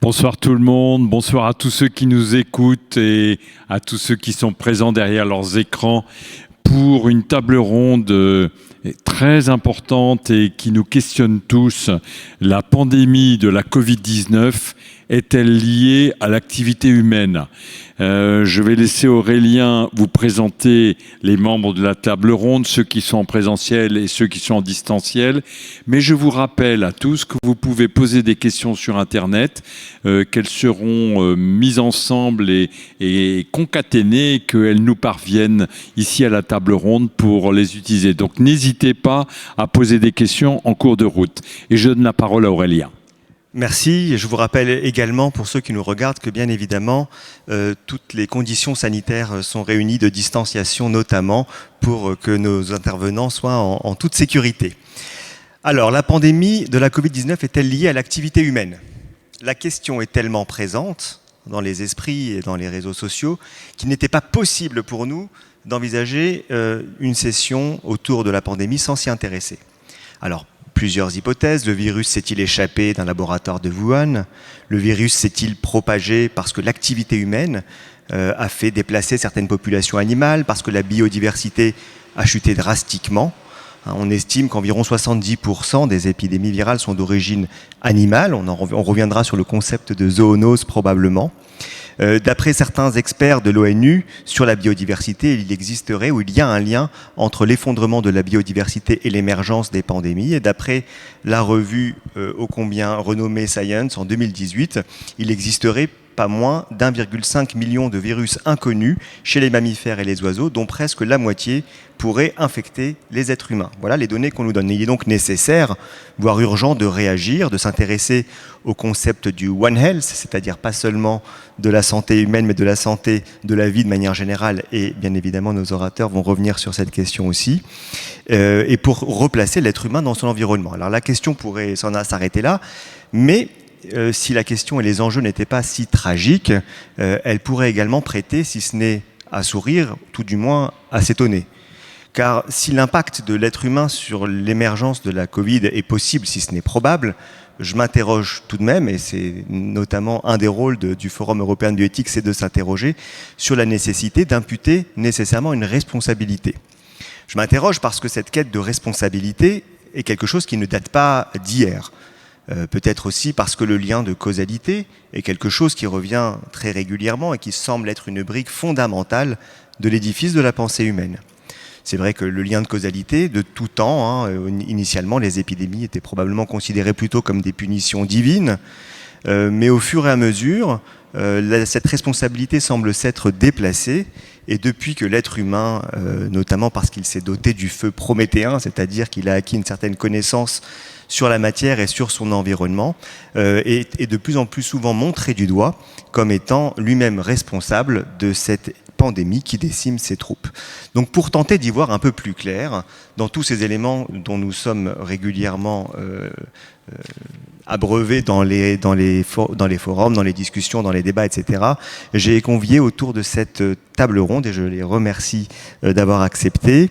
Bonsoir tout le monde, bonsoir à tous ceux qui nous écoutent et à tous ceux qui sont présents derrière leurs écrans pour une table ronde très importante et qui nous questionne tous. La pandémie de la Covid-19 est-elle liée à l'activité humaine ? Je vais laisser Aurélien vous présenter les membres de la table ronde, ceux qui sont en présentiel et ceux qui sont en distanciel. Mais je vous rappelle à tous que vous pouvez poser des questions sur Internet, qu'elles seront mises ensemble et concaténées, et qu'elles nous parviennent ici à la table ronde pour les utiliser. Donc n'hésitez pas à poser des questions en cours de route. Et je donne la parole à Aurélien. Merci. Je vous rappelle également, pour ceux qui nous regardent, que bien évidemment, toutes les conditions sanitaires sont réunies de distanciation, notamment pour que nos intervenants soient en toute sécurité. Alors, la pandémie de la Covid-19 est-elle liée à l'activité humaine ? La question est tellement présente dans les esprits et dans les réseaux sociaux qu'il n'était pas possible pour nous d'envisager une session autour de la pandémie sans s'y intéresser. Alors, plusieurs hypothèses. Le virus s'est-il échappé d'un laboratoire de Wuhan ? Le virus s'est-il propagé parce que l'activité humaine a fait déplacer certaines populations animales, parce que la biodiversité a chuté drastiquement ? On estime qu'environ 70% des épidémies virales sont d'origine animale. On reviendra sur le concept de zoonose probablement. D'après certains experts de l'ONU sur la biodiversité, il existerait ou il y a un lien entre l'effondrement de la biodiversité et l'émergence des pandémies. Et d'après la revue ô combien renommée Science en 2018, il existerait pas moins d'1,5 million de virus inconnus chez les mammifères et les oiseaux, dont presque la moitié pourrait infecter les êtres humains. Voilà les données qu'on nous donne. Il est donc nécessaire, voire urgent, de réagir, de s'intéresser au concept du One Health, c'est-à-dire pas seulement de la santé humaine, mais de la santé de la vie de manière générale. Et bien évidemment, nos orateurs vont revenir sur cette question aussi. Et pour replacer l'être humain dans son environnement. Alors la question pourrait s'arrêter là, mais si la question et les enjeux n'étaient pas si tragiques, elle pourrait également prêter, si ce n'est à sourire, tout du moins à s'étonner. Car si l'impact de l'être humain sur l'émergence de la Covid est possible, si ce n'est probable, je m'interroge tout de même, et c'est notamment un des rôles du Forum européen de bioéthique, c'est de s'interroger sur la nécessité d'imputer nécessairement une responsabilité. Je m'interroge parce que cette quête de responsabilité est quelque chose qui ne date pas d'hier. Peut-être aussi parce que le lien de causalité est quelque chose qui revient très régulièrement et qui semble être une brique fondamentale de l'édifice de la pensée humaine. C'est vrai que le lien de causalité, de tout temps, initialement les épidémies étaient probablement considérées plutôt comme des punitions divines, mais au fur et à mesure, cette responsabilité semble s'être déplacée, et depuis que l'être humain, notamment parce qu'il s'est doté du feu prométhéen, c'est-à-dire qu'il a acquis une certaine connaissance sur la matière et sur son environnement, est de plus en plus souvent montré du doigt comme étant lui-même responsable de cette pandémie qui décime ses troupes. Donc pour tenter d'y voir un peu plus clair, dans tous ces éléments dont nous sommes régulièrement abreuvés dans les forums, dans les discussions, dans les débats, etc., j'ai convié autour de cette table ronde, et je les remercie d'avoir accepté,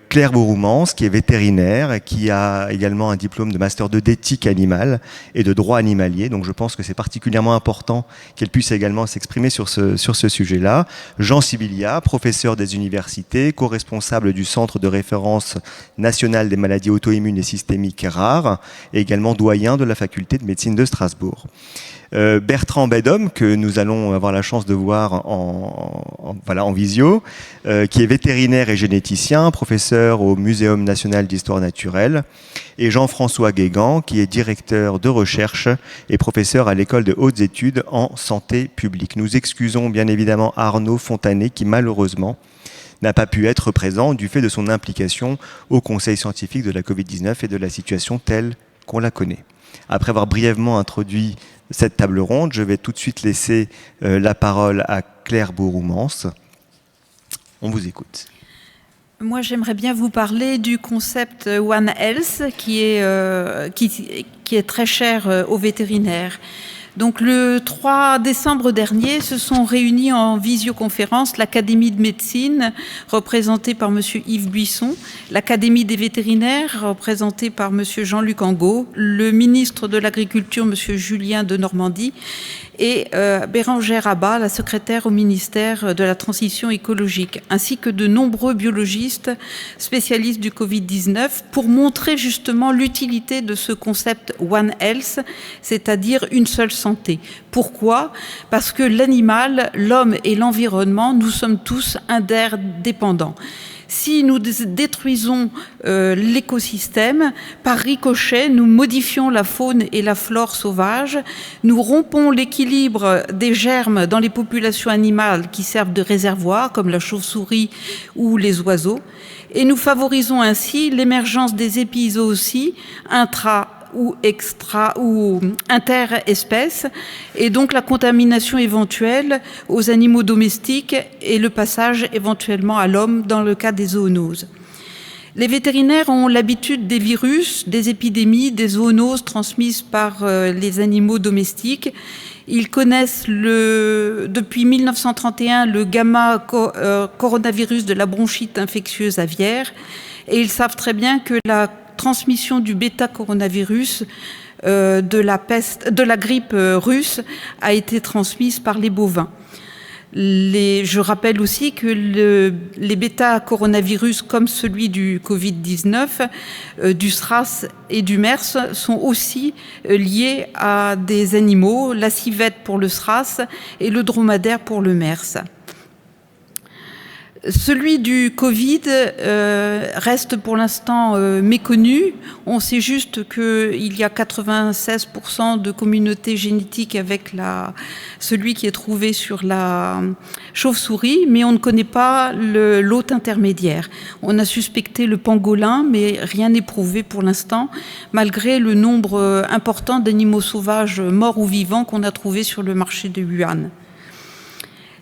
Claire Bouroumans, qui est vétérinaire et qui a également un diplôme de master 2 d'éthique animale et de droit animalier. Donc je pense que c'est particulièrement important qu'elle puisse également s'exprimer sur ce sujet-là. Jean Sibilia, professeur des universités, co-responsable du Centre de référence national des maladies auto-immunes et systémiques rares, et également doyen de la faculté de médecine de Strasbourg. Bertrand Bedhomme, que nous allons avoir la chance de voir en visio, qui est vétérinaire et généticien, professeur au Muséum national d'histoire naturelle, et Jean-François Guégan, qui est directeur de recherche et professeur à l'école de hautes études en santé publique. Nous excusons bien évidemment Arnaud Fontanet, qui malheureusement n'a pas pu être présent du fait de son implication au Conseil scientifique de la Covid-19 et de la situation telle qu'on la connaît. Après avoir brièvement introduit cette table ronde, je vais tout de suite laisser la parole à Claire Bouroumans. On vous écoute. Moi, j'aimerais bien vous parler du concept One Health qui est très cher aux vétérinaires. Donc le 3 décembre dernier, se sont réunis en visioconférence l'Académie de médecine, représentée par M. Yves Buisson, l'Académie des vétérinaires, représentée par M. Jean-Luc Angot, le ministre de l'Agriculture, M. Julien de Normandie, et Bérangère Abba, la secrétaire au ministère de la Transition écologique, ainsi que de nombreux biologistes spécialistes du Covid-19 pour montrer justement l'utilité de ce concept One Health, c'est-à-dire une seule santé. Pourquoi ? Parce que l'animal, l'homme et l'environnement, nous sommes tous interdépendants. Si nous détruisons l'écosystème, par ricochet, nous modifions la faune et la flore sauvage, nous rompons l'équilibre des germes dans les populations animales qui servent de réservoir, comme la chauve-souris ou les oiseaux, et nous favorisons ainsi l'émergence des épizooties intra- ou extra ou interespèces, et donc la contamination éventuelle aux animaux domestiques et le passage éventuellement à l'homme dans le cas des zoonoses. Les vétérinaires ont l'habitude des virus, des épidémies, des zoonoses transmises par les animaux domestiques. Ils connaissent depuis 1931 le gamma coronavirus de la bronchite infectieuse aviaire, et ils savent très bien que la transmission du bêta-coronavirus de la grippe russe a été transmise par les bovins. Je rappelle aussi que les bêta-coronavirus comme celui du Covid-19, du SRAS et du MERS sont aussi liés à des animaux, la civette pour le SRAS et le dromadaire pour le MERS. Celui du Covid reste pour l'instant méconnu. On sait juste qu'il y a 96% de communauté génétique avec celui qui est trouvé sur la chauve-souris, mais on ne connaît pas l'hôte intermédiaire. On a suspecté le pangolin, mais rien n'est prouvé pour l'instant, malgré le nombre important d'animaux sauvages morts ou vivants qu'on a trouvés sur le marché de Wuhan.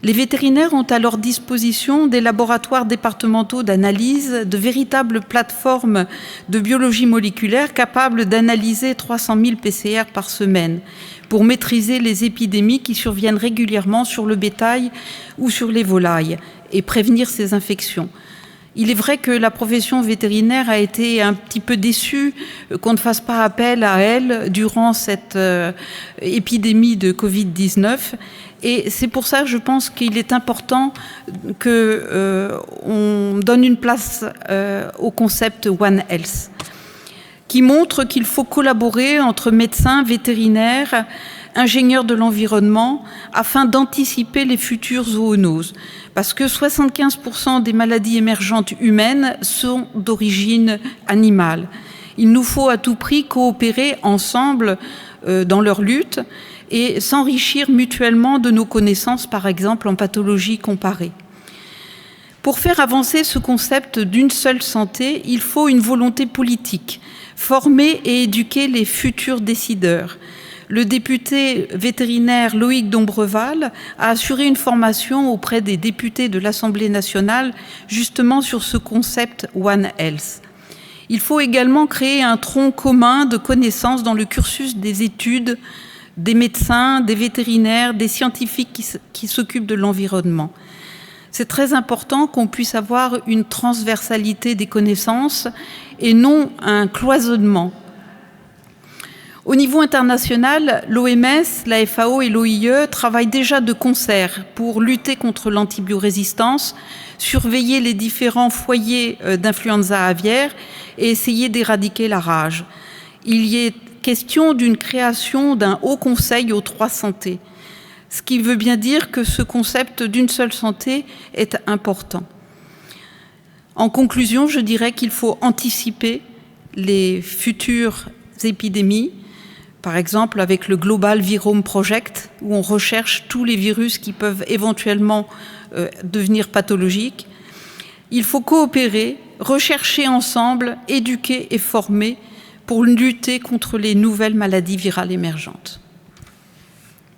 Les vétérinaires ont à leur disposition des laboratoires départementaux d'analyse, de véritables plateformes de biologie moléculaire capables d'analyser 300 000 PCR par semaine pour maîtriser les épidémies qui surviennent régulièrement sur le bétail ou sur les volailles et prévenir ces infections. Il est vrai que la profession vétérinaire a été un petit peu déçue qu'on ne fasse pas appel à elle durant cette épidémie de Covid-19. Et c'est pour ça que je pense qu'il est important qu'on donne une place au concept One Health, qui montre qu'il faut collaborer entre médecins, vétérinaires, ingénieurs de l'environnement, afin d'anticiper les futures zoonoses. Parce que 75% des maladies émergentes humaines sont d'origine animale. Il nous faut à tout prix coopérer ensemble dans leur lutte et s'enrichir mutuellement de nos connaissances, par exemple en pathologie comparée. Pour faire avancer ce concept d'une seule santé, il faut une volonté politique, former et éduquer les futurs décideurs. Le député vétérinaire Loïc Dombreval a assuré une formation auprès des députés de l'Assemblée nationale justement sur ce concept One Health. Il faut également créer un tronc commun de connaissances dans le cursus des études des médecins, des vétérinaires, des scientifiques qui s'occupent de l'environnement. C'est très important qu'on puisse avoir une transversalité des connaissances et non un cloisonnement. Au niveau international, l'OMS, la FAO et l'OIE travaillent déjà de concert pour lutter contre l'antibiorésistance, surveiller les différents foyers d'influenza aviaire et essayer d'éradiquer la rage. Il y est question d'une création d'un haut conseil aux 3 santé, ce qui veut bien dire que ce concept d'une seule santé est important. En conclusion, je dirais qu'il faut anticiper les futures épidémies, par exemple avec le Global Virome Project, où on recherche tous les virus qui peuvent éventuellement devenir pathologiques. Il faut coopérer, rechercher ensemble, éduquer et former pour lutter contre les nouvelles maladies virales émergentes.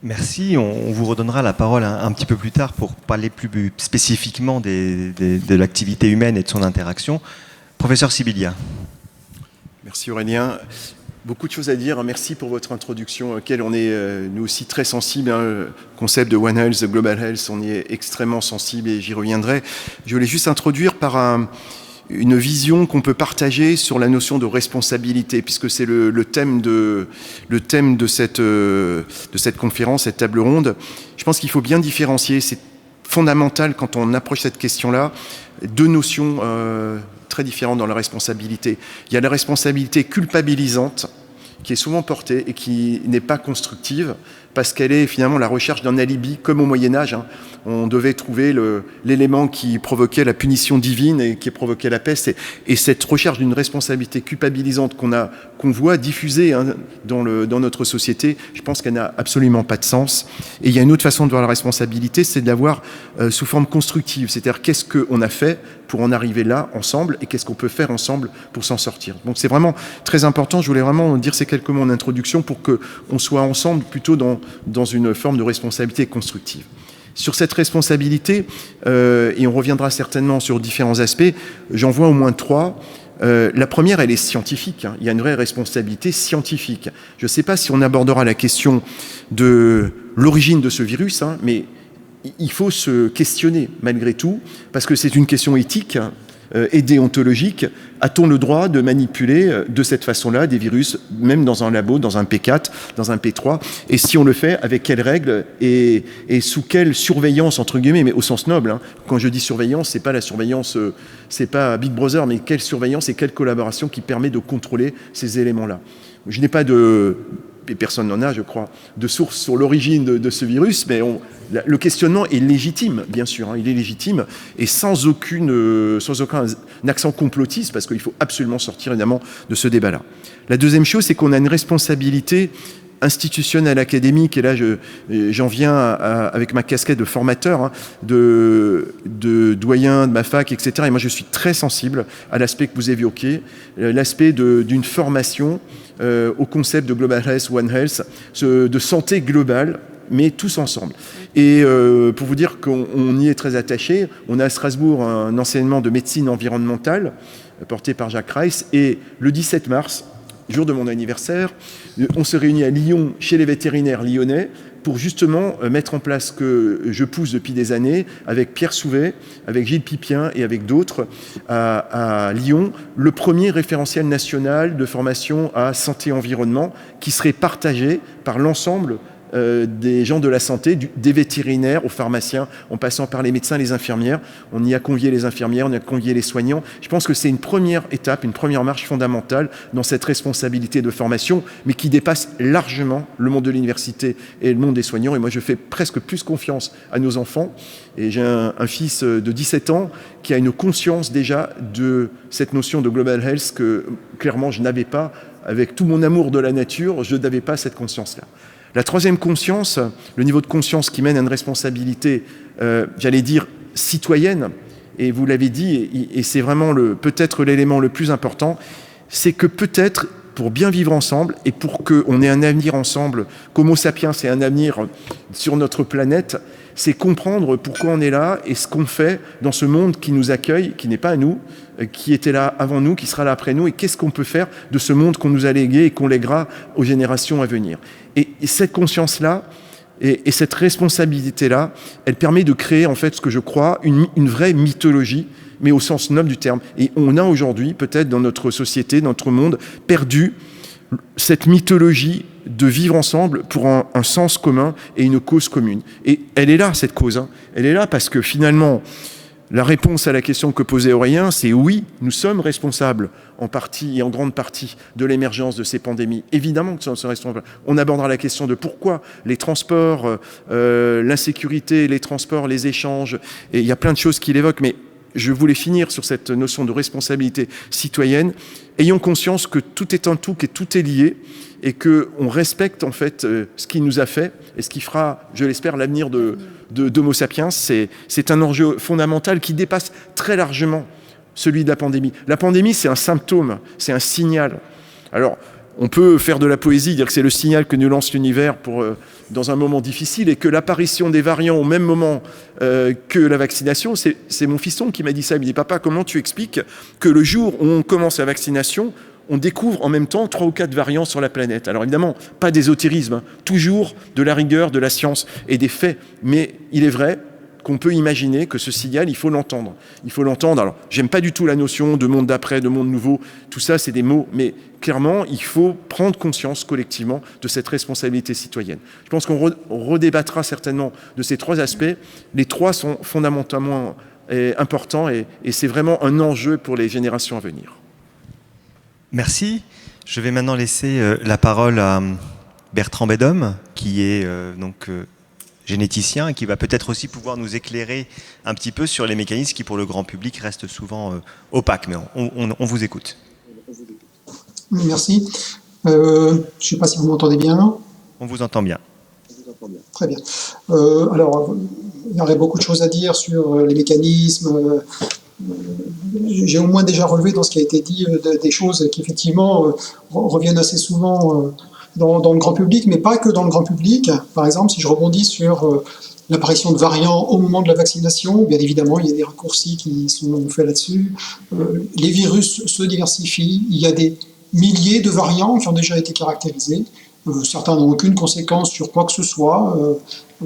Merci. On vous redonnera la parole un petit peu plus tard pour parler plus spécifiquement de l'activité humaine et de son interaction. Professeur Sibilia. Merci Aurélien. Beaucoup de choses à dire. Merci pour votre introduction, auquel on est nous aussi très sensibles. Le concept de One Health, de Global Health, on y est extrêmement sensible et j'y reviendrai. Je voulais juste introduire par une vision qu'on peut partager sur la notion de responsabilité, puisque c'est le thème de cette conférence, cette table ronde. Je pense qu'il faut bien différencier. C'est fondamental quand on approche cette question-là, deux notions très différentes dans la responsabilité. Il y a la responsabilité culpabilisante, qui est souvent portée et qui n'est pas constructive, parce qu'elle est finalement la recherche d'un alibi, comme au Moyen-Âge. On devait trouver l'élément qui provoquait la punition divine et qui provoquait la peste. Et cette recherche d'une responsabilité culpabilisante qu'on voit diffusée dans notre société, je pense qu'elle n'a absolument pas de sens. Et il y a une autre façon de voir la responsabilité, c'est de la voir sous forme constructive. C'est-à-dire qu'est-ce qu'on a fait pour en arriver là ensemble et qu'est-ce qu'on peut faire ensemble pour s'en sortir. Donc c'est vraiment très important. Je voulais vraiment dire ces quelques mots en introduction pour qu'on soit ensemble plutôt dans une forme de responsabilité constructive. Sur cette responsabilité, et on reviendra certainement sur différents aspects, j'en vois au moins trois. La première, elle est scientifique. Il y a une vraie responsabilité scientifique. Je ne sais pas si on abordera la question de l'origine de ce virus, mais il faut se questionner malgré tout, parce que c'est une question éthique et déontologique. A-t-on le droit de manipuler de cette façon-là des virus, même dans un labo, dans un P4, dans un P3? Et si on le fait, avec quelles règles et sous quelle surveillance, entre guillemets, mais au sens noble. Quand je dis surveillance, c'est pas la surveillance, c'est pas Big Brother, mais quelle surveillance et quelle collaboration qui permet de contrôler ces éléments-là. Je n'ai pas et personne n'en a, je crois, de source sur l'origine de ce virus, mais le questionnement est légitime, bien sûr, il est légitime, et sans aucun accent complotiste, parce qu'il faut absolument sortir, évidemment, de ce débat-là. La deuxième chose, c'est qu'on a une responsabilité institutionnelle, académique, et là j'en viens avec ma casquette de formateur, de doyen de ma fac, etc. Et moi je suis très sensible à l'aspect que vous évoquez, l'aspect d'une formation au concept de Global Health, One Health, de santé globale, mais tous ensemble. Et pour vous dire qu'on y est très attaché, on a à Strasbourg un enseignement de médecine environnementale porté par Jacques Reiss, et le 17 mars, jour de mon anniversaire, on se réunit à Lyon, chez les vétérinaires lyonnais, pour justement mettre en place, que je pousse depuis des années, avec Pierre Souvet, avec Gilles Pipien et avec d'autres, à Lyon, le premier référentiel national de formation à santé-environnement qui serait partagé par l'ensemble des gens de la santé, des vétérinaires aux pharmaciens, en passant par les médecins, les infirmières. On y a convié les infirmières, on y a convié les soignants. Je pense que c'est une première étape, une première marche fondamentale dans cette responsabilité de formation, mais qui dépasse largement le monde de l'université et le monde des soignants. Et moi, je fais presque plus confiance à nos enfants. Et j'ai un fils de 17 ans qui a une conscience déjà de cette notion de Global Health que, clairement, je n'avais pas. Avec tout mon amour de la nature, je n'avais pas cette conscience-là. La troisième conscience, le niveau de conscience qui mène à une responsabilité, j'allais dire, citoyenne, et vous l'avez dit, et c'est vraiment peut-être l'élément le plus important, c'est que peut-être, pour bien vivre ensemble, et pour qu'on ait un avenir ensemble, qu'Homo sapiens ait un avenir sur notre planète, c'est comprendre pourquoi on est là et ce qu'on fait dans ce monde qui nous accueille, qui n'est pas à nous, qui était là avant nous, qui sera là après nous, et qu'est-ce qu'on peut faire de ce monde qu'on nous a légué et qu'on lèguera aux générations à venir. Et cette conscience-là, et cette responsabilité-là, elle permet de créer, en fait, ce que je crois, une vraie mythologie, mais au sens noble du terme. Et on a aujourd'hui, peut-être dans notre société, dans notre monde, perdu cette mythologie de vivre ensemble pour un sens commun et une cause commune. Et elle est là, cette cause. Elle est là parce que finalement, la réponse à la question que posait Aurélien, c'est oui, nous sommes responsables en partie et en grande partie de l'émergence de ces pandémies. Évidemment que nous sommes responsables. On abordera la question de pourquoi les transports, l'insécurité, les transports, les échanges, et il y a plein de choses qu'il évoque, mais je voulais finir sur cette notion de responsabilité citoyenne. Ayons conscience que tout est un tout, que tout est lié, et qu'on respecte en fait ce qui nous a fait et ce qui fera, je l'espère, l'avenir d'Homo sapiens. C'est un enjeu fondamental qui dépasse très largement celui de la pandémie. La pandémie, c'est un symptôme, c'est un signal. Alors, on peut faire de la poésie, dire que c'est le signal que nous lance l'univers dans un moment difficile, et que l'apparition des variants au même moment que la vaccination, c'est mon fiston qui m'a dit ça. Il me dit « Papa, comment tu expliques que le jour où on commence la vaccination, on découvre en même temps 3 ou 4 variants sur la planète. Alors évidemment, pas d'ésotérisme, hein, toujours de la rigueur, de la science et des faits. Mais il est vrai qu'on peut imaginer que ce signal, il faut l'entendre. Il faut l'entendre. Alors, j'aime pas du tout la notion de monde d'après, de monde nouveau. Tout ça, c'est des mots. Mais clairement, il faut prendre conscience collectivement de cette responsabilité citoyenne. Je pense qu'on redébattra certainement de ces 3 aspects. Les 3 sont fondamentalement importants et c'est vraiment un enjeu pour les générations à venir. Merci. Je vais maintenant laisser la parole à Bertrand Bedhomme, qui est généticien et qui va peut-être aussi pouvoir nous éclairer un petit peu sur les mécanismes qui, pour le grand public, restent souvent opaques. Mais on vous écoute. Merci. Je ne sais pas si vous m'entendez bien. On vous entend bien. Très bien. Alors, il y aurait beaucoup de choses à dire sur les mécanismes. J'ai au moins déjà relevé dans ce qui a été dit des choses qui, effectivement, reviennent assez souvent dans le grand public, mais pas que dans le grand public. Par exemple, si je rebondis sur l'apparition de variants au moment de la vaccination, bien évidemment, il y a des raccourcis qui sont faits là-dessus. Les virus se diversifient. Il y a des milliers de variants qui ont déjà été caractérisés. Certains n'ont aucune conséquence sur quoi que ce soit.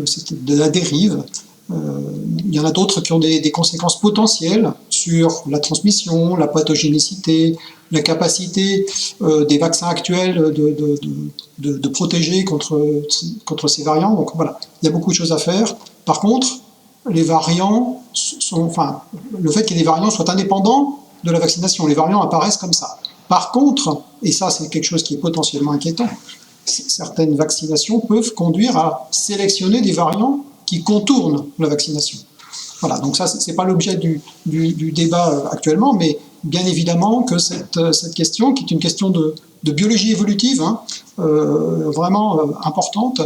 C'est de la dérive. Il y en a d'autres qui ont des conséquences potentielles sur la transmission, la pathogénicité, la capacité des vaccins actuels de protéger contre ces variants. Donc voilà, il y a beaucoup de choses à faire. Par contre, les variants le fait qu'il y ait des variants soit indépendant de la vaccination. Les variants apparaissent comme ça. Par contre, et ça c'est quelque chose qui est potentiellement inquiétant, certaines vaccinations peuvent conduire à sélectionner des variants qui contournent la vaccination. Voilà, donc ça, c'est pas l'objet du débat actuellement, mais bien évidemment que cette question, qui est une question de biologie évolutive, hein, vraiment importante,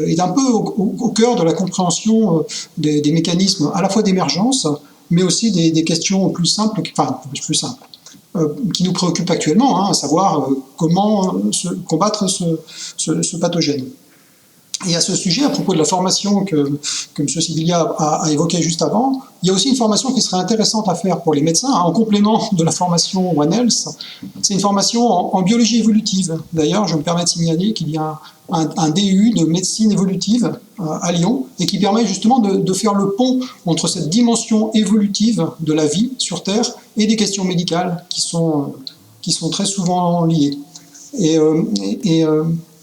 est un peu au cœur de la compréhension des mécanismes à la fois d'émergence, mais aussi des questions plus simples, qui nous préoccupent actuellement, hein, à savoir comment combattre ce pathogène. Et à ce sujet, à propos de la formation que M. Sibilia a évoquée juste avant, il y a aussi une formation qui serait intéressante à faire pour les médecins, hein, en complément de la formation One Health. C'est une formation en biologie évolutive. D'ailleurs, je me permets de signaler qu'il y a un DU de médecine évolutive à Lyon, et qui permet justement de faire le pont entre cette dimension évolutive de la vie sur Terre et des questions médicales qui sont très souvent liées.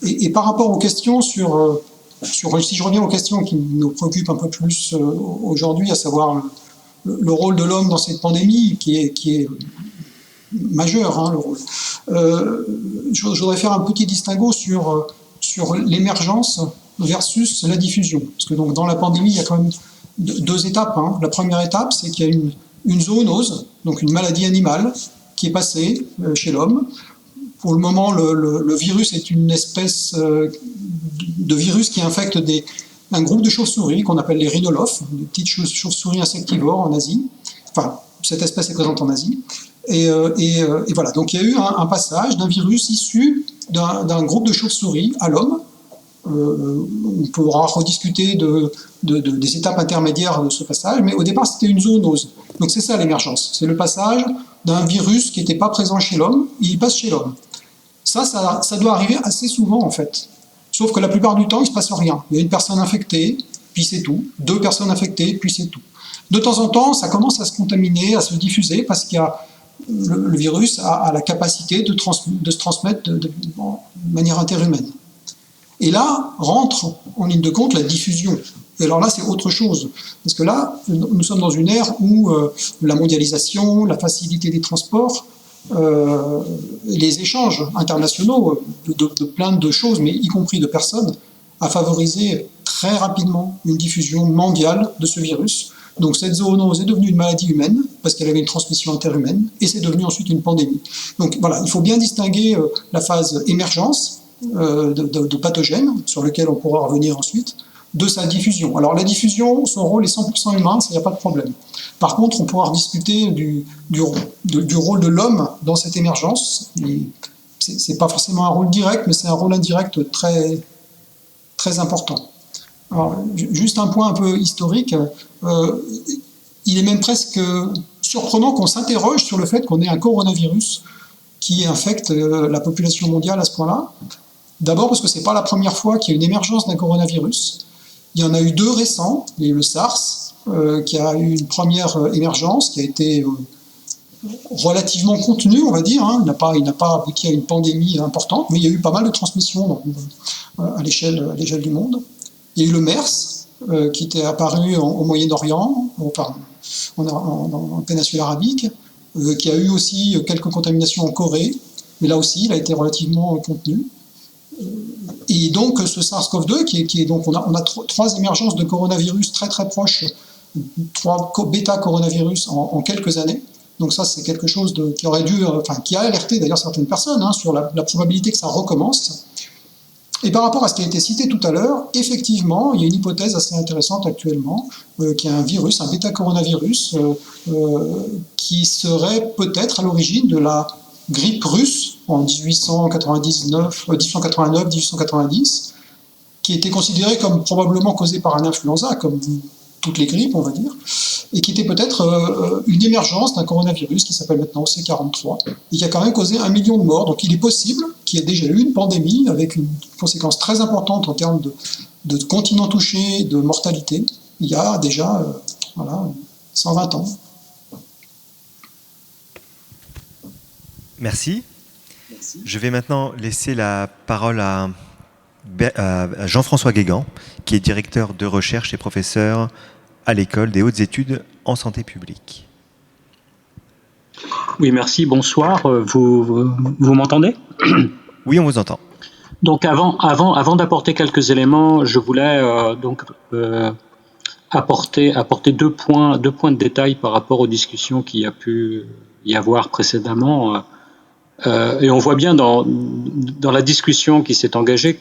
Et par rapport aux questions si je reviens aux questions qui nous préoccupent un peu plus aujourd'hui, à savoir le rôle de l'homme dans cette pandémie, qui est majeur, hein, le rôle. Je voudrais faire un petit distinguo sur l'émergence versus la diffusion. Parce que donc, dans la pandémie, il y a quand même 2 étapes. Hein. La première étape, c'est qu'il y a une zoonose, donc une maladie animale, qui est passée chez l'homme. Pour le moment, le virus est une espèce de virus qui infecte un groupe de chauves-souris qu'on appelle les rhinolophes, des petites chauves-souris insectivores en Asie. Enfin, cette espèce est présente en Asie. Et voilà, donc il y a eu un passage d'un virus issu d'un groupe de chauves-souris à l'homme. On pourra rediscuter des étapes intermédiaires de ce passage, mais au départ, c'était une zoonose. Donc c'est ça l'émergence, c'est le passage d'un virus qui n'était pas présent chez l'homme, il passe chez l'homme. Ça doit arriver assez souvent, en fait. Sauf que la plupart du temps, il ne se passe rien. Il y a une personne infectée, puis c'est tout. 2 personnes infectées, puis c'est tout. De temps en temps, ça commence à se contaminer, à se diffuser, parce qu'il y a le virus a la capacité de se transmettre de manière interhumaine. Et là, rentre en ligne de compte la diffusion. Et alors là, c'est autre chose. Parce que là, nous sommes dans une ère où la mondialisation, la facilité des transports, les échanges internationaux de plein de choses, mais y compris de personnes, a favorisé très rapidement une diffusion mondiale de ce virus. Donc cette zoonose est devenue une maladie humaine, parce qu'elle avait une transmission interhumaine, et c'est devenu ensuite une pandémie. Donc voilà, il faut bien distinguer la phase émergence de pathogènes, sur lequel on pourra revenir ensuite, de sa diffusion. Alors la diffusion, son rôle est 100% humain, ça, il n'y a pas de problème. Par contre, on pourra discuter du rôle de l'homme dans cette émergence. C'est pas forcément un rôle direct, mais c'est un rôle indirect très, très important. Alors, juste un point un peu historique, il est même presque surprenant qu'on s'interroge sur le fait qu'on ait un coronavirus qui infecte la population mondiale à ce point-là. D'abord parce que ce n'est pas la première fois qu'il y a une émergence d'un coronavirus. Il y en a eu 2 récents. Il y a eu le SARS, qui a eu une première émergence, qui a été relativement contenue, on va dire. Hein. Il n'a pas abouti à une pandémie importante, mais il y a eu pas mal de transmissions à l'échelle du monde. Il y a eu le MERS, qui était apparu au Moyen-Orient, en péninsule arabique, qui a eu aussi quelques contaminations en Corée, mais là aussi, il a été relativement contenu. Et donc, ce SARS-CoV-2, qui est donc, on a 3 émergences de coronavirus très très proches, 3 bêta-coronavirus en quelques années. Donc ça, c'est quelque chose qui a alerté d'ailleurs certaines personnes sur la probabilité que ça recommence. Et par rapport à ce qui a été cité tout à l'heure, effectivement, il y a une hypothèse assez intéressante actuellement, qui est un virus, un bêta-coronavirus, qui serait peut-être à l'origine de la grippe russe en 1890, qui était considérée comme probablement causée par un influenza, comme toutes les grippes, on va dire, et qui était peut-être une émergence d'un coronavirus qui s'appelle maintenant C43, et qui a quand même causé 1 million de morts. Donc il est possible qu'il y ait déjà eu une pandémie avec une conséquence très importante en termes de continents touchés, de mortalité, il y a déjà 120 ans. Merci. Je vais maintenant laisser la parole à Jean-François Guégan, qui est directeur de recherche et professeur à l'École des hautes études en santé publique. Oui, merci, bonsoir. Vous m'entendez ? Oui, on vous entend. Donc avant d'apporter quelques éléments, je voulais apporter 2 points de détail par rapport aux discussions qu'il y a pu y avoir précédemment. Et on voit bien dans la discussion qui s'est engagée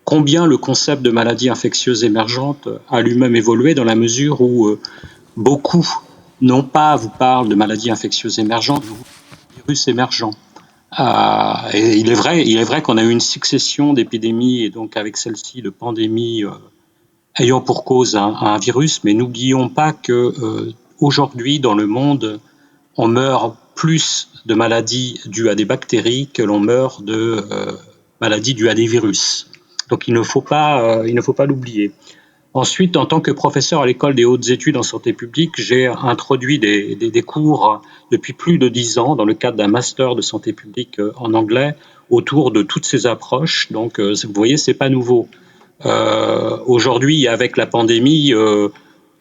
combien le concept de maladie infectieuse émergente a lui-même évolué, dans la mesure où beaucoup, non pas vous parlent de maladie infectieuse émergente, mais de virus émergent. Et il est vrai qu'on a eu une succession d'épidémies, et donc avec celle-ci de pandémies ayant pour cause un virus, mais n'oublions pas que aujourd'hui dans le monde, on meurt plus de maladies dues à des bactéries que l'on meurt de maladies dues à des virus. Donc il ne faut pas l'oublier. Ensuite, en tant que professeur à l'École des hautes études en santé publique, j'ai introduit des cours depuis plus de 10 ans dans le cadre d'un master de santé publique en anglais autour de toutes ces approches. Donc vous voyez, c'est pas nouveau. Aujourd'hui, avec la pandémie,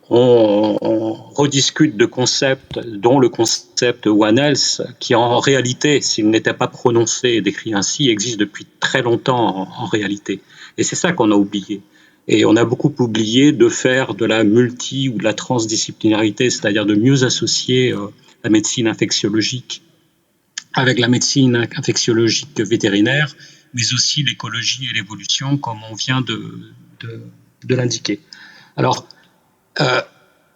on rediscute de concepts, dont le concept One Health, qui en réalité, s'il n'était pas prononcé et décrit ainsi, existe depuis très longtemps en réalité. Et c'est ça qu'on a oublié. Et on a beaucoup oublié de faire de la multi ou de la transdisciplinarité, c'est-à-dire de mieux associer la médecine infectiologique avec la médecine infectiologique vétérinaire, mais aussi l'écologie et l'évolution, comme on vient de l'indiquer. Alors,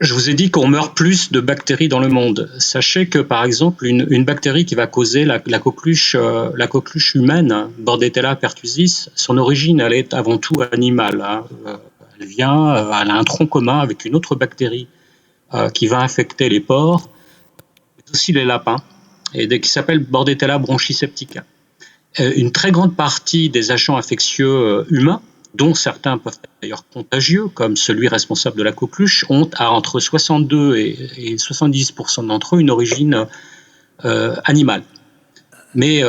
je vous ai dit qu'on meurt plus de bactéries dans le monde. Sachez que, par exemple, une bactérie qui va causer la coqueluche humaine, Bordetella pertussis, son origine, elle est avant tout animale. Elle a un tronc commun avec une autre bactérie qui va infecter les porcs, mais aussi les lapins, et qui s'appelle Bordetella bronchiseptica. Une très grande partie des agents infectieux humains, dont certains peuvent être d'ailleurs contagieux, comme celui responsable de la coqueluche, ont entre 62 et 70% d'entre eux une origine animale. Mais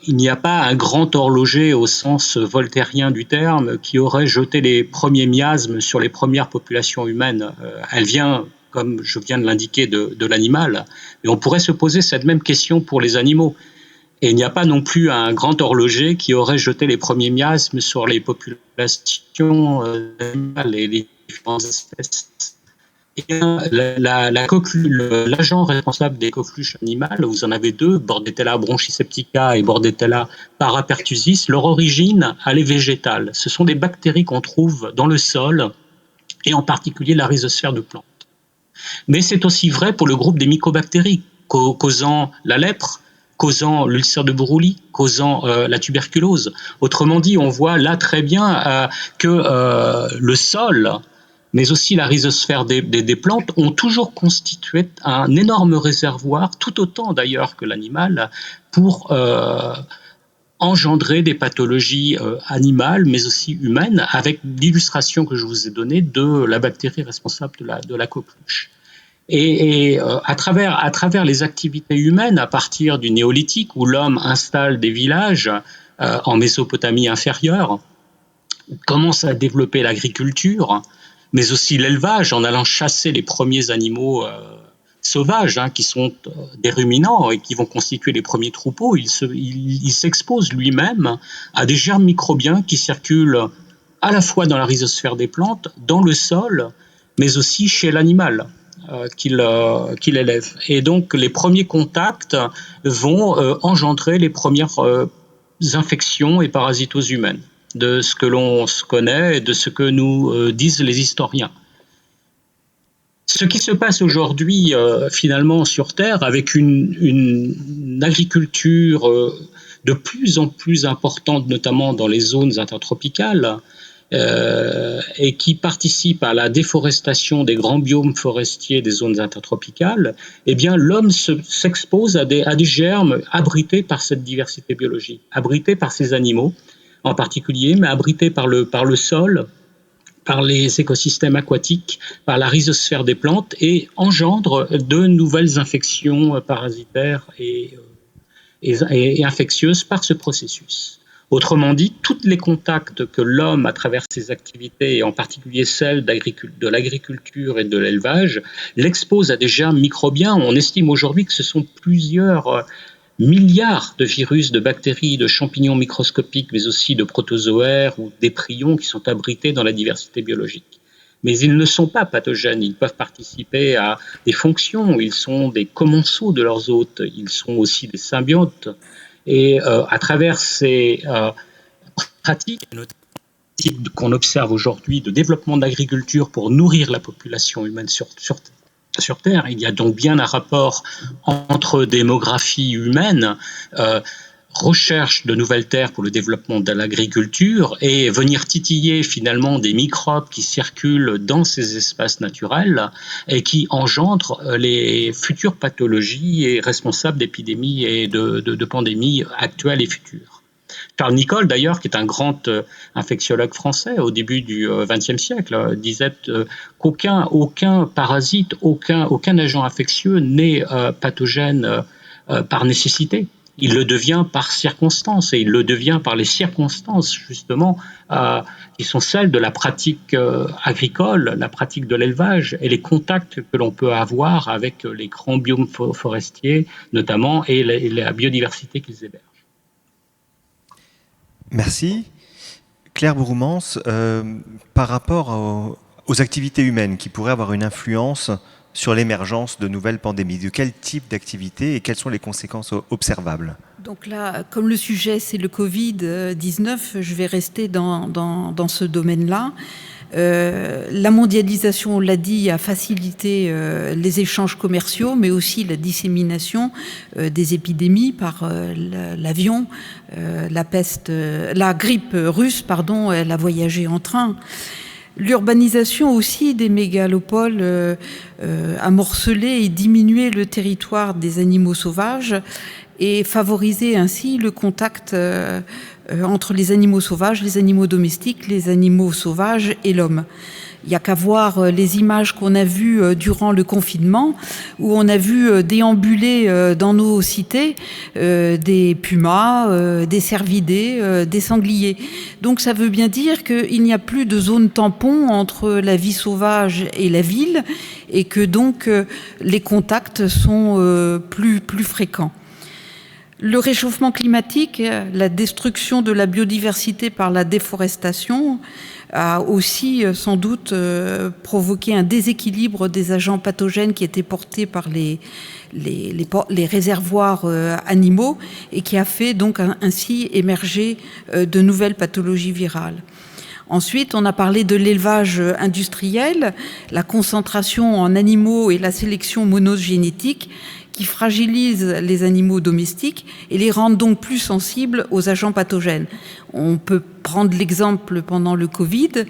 il n'y a pas un grand horloger au sens voltairien du terme qui aurait jeté les premiers miasmes sur les premières populations humaines. Elle vient, comme je viens de l'indiquer, de l'animal. Mais on pourrait se poser cette même question pour les animaux. Et il n'y a pas non plus un grand horloger qui aurait jeté les premiers miasmes sur les populations animales et les différentes espèces. Et l'agent responsable des coqueluches animales, vous en avez 2, Bordetella bronchiseptica et Bordetella parapertussis, leur origine, elle est végétale. Ce sont des bactéries qu'on trouve dans le sol, et en particulier la rhizosphère de plantes. Mais c'est aussi vrai pour le groupe des mycobactéries, causant la lèpre, causant l'ulcère de Buruli, causant la tuberculose. Autrement dit, on voit là très bien que le sol mais aussi la rhizosphère des plantes, ont toujours constitué un énorme réservoir, tout autant d'ailleurs que l'animal, pour engendrer des pathologies animales, mais aussi humaines, avec l'illustration que je vous ai donnée de la bactérie responsable de la coqueluche. Et à travers les activités humaines, à partir du néolithique, où l'homme installe des villages en Mésopotamie inférieure, commence à développer l'agriculture, mais aussi l'élevage, en allant chasser les premiers animaux sauvages, qui sont des ruminants et qui vont constituer les premiers troupeaux. Il s'expose lui-même à des germes microbiens qui circulent à la fois dans la rhizosphère des plantes, dans le sol, mais aussi chez l'animal qu'il élève. Et donc les premiers contacts vont engendrer les premières infections et parasitoses humaines, de ce que l'on se connaît et de ce que nous disent les historiens. Ce qui se passe aujourd'hui finalement sur Terre, avec une agriculture de plus en plus importante, notamment dans les zones intertropicales, et qui participe à la déforestation des grands biomes forestiers des zones intertropicales, eh bien l'homme s'expose à des germes abrités par cette diversité biologique, abrités par ces animaux en particulier, mais abrités par le sol, par les écosystèmes aquatiques, par la rhizosphère des plantes, et engendre de nouvelles infections parasitaires et infectieuses par ce processus. Autrement dit, tous les contacts que l'homme, à travers ses activités, et en particulier celles de l'agriculture et de l'élevage, l'expose à des germes microbiens. On estime aujourd'hui que ce sont plusieurs milliards de virus, de bactéries, de champignons microscopiques, mais aussi de protozoaires ou d'éprions qui sont abrités dans la diversité biologique. Mais ils ne sont pas pathogènes, ils peuvent participer à des fonctions, ils sont des commensaux de leurs hôtes, ils sont aussi des symbiotes. Et à travers ces pratiques qu'on observe aujourd'hui de développement de l'agriculture pour nourrir la population humaine sur Terre, il y a donc bien un rapport entre démographie humaine, recherche de nouvelles terres pour le développement de l'agriculture, et venir titiller finalement des microbes qui circulent dans ces espaces naturels et qui engendrent les futures pathologies et responsables d'épidémies et de pandémies actuelles et futures. Charles Nicolle, d'ailleurs, qui est un grand infectiologue français au début du XXe siècle, disait qu'aucun parasite, aucun agent infectieux n'est pathogène par nécessité. Il le devient par circonstance, et il le devient par les circonstances, justement, qui sont celles de la pratique agricole, la pratique de l'élevage, et les contacts que l'on peut avoir avec les grands biomes forestiers, notamment, et la biodiversité qu'ils hébergent. Merci. Claire Bourmans, par rapport aux activités humaines qui pourraient avoir une influence sur l'émergence de nouvelles pandémies, de quel type d'activité et quelles sont les conséquences observables? Donc là, comme le sujet c'est le Covid-19, je vais rester dans ce domaine-là. La mondialisation, on l'a dit, a facilité les échanges commerciaux, mais aussi la dissémination des épidémies par l'avion. La grippe russe, elle a voyagé en train. L'urbanisation aussi des mégalopoles a morcelé et diminué le territoire des animaux sauvages et favorisé ainsi le contact entre les animaux sauvages, les animaux domestiques, les animaux sauvages et l'homme. Il n'y a qu'à voir les images qu'on a vues durant le confinement, où on a vu déambuler dans nos cités des pumas, des cervidés, des sangliers. Donc ça veut bien dire qu'il n'y a plus de zone tampon entre la vie sauvage et la ville, et que donc les contacts sont plus fréquents. Le réchauffement climatique, la destruction de la biodiversité par la déforestation a aussi sans doute provoqué un déséquilibre des agents pathogènes qui étaient portés par les réservoirs animaux et qui a fait donc ainsi émerger de nouvelles pathologies virales. Ensuite, on a parlé de l'élevage industriel, la concentration en animaux et la sélection monogénétique qui fragilisent les animaux domestiques et les rendent donc plus sensibles aux agents pathogènes. On peut prendre l'exemple pendant le Covid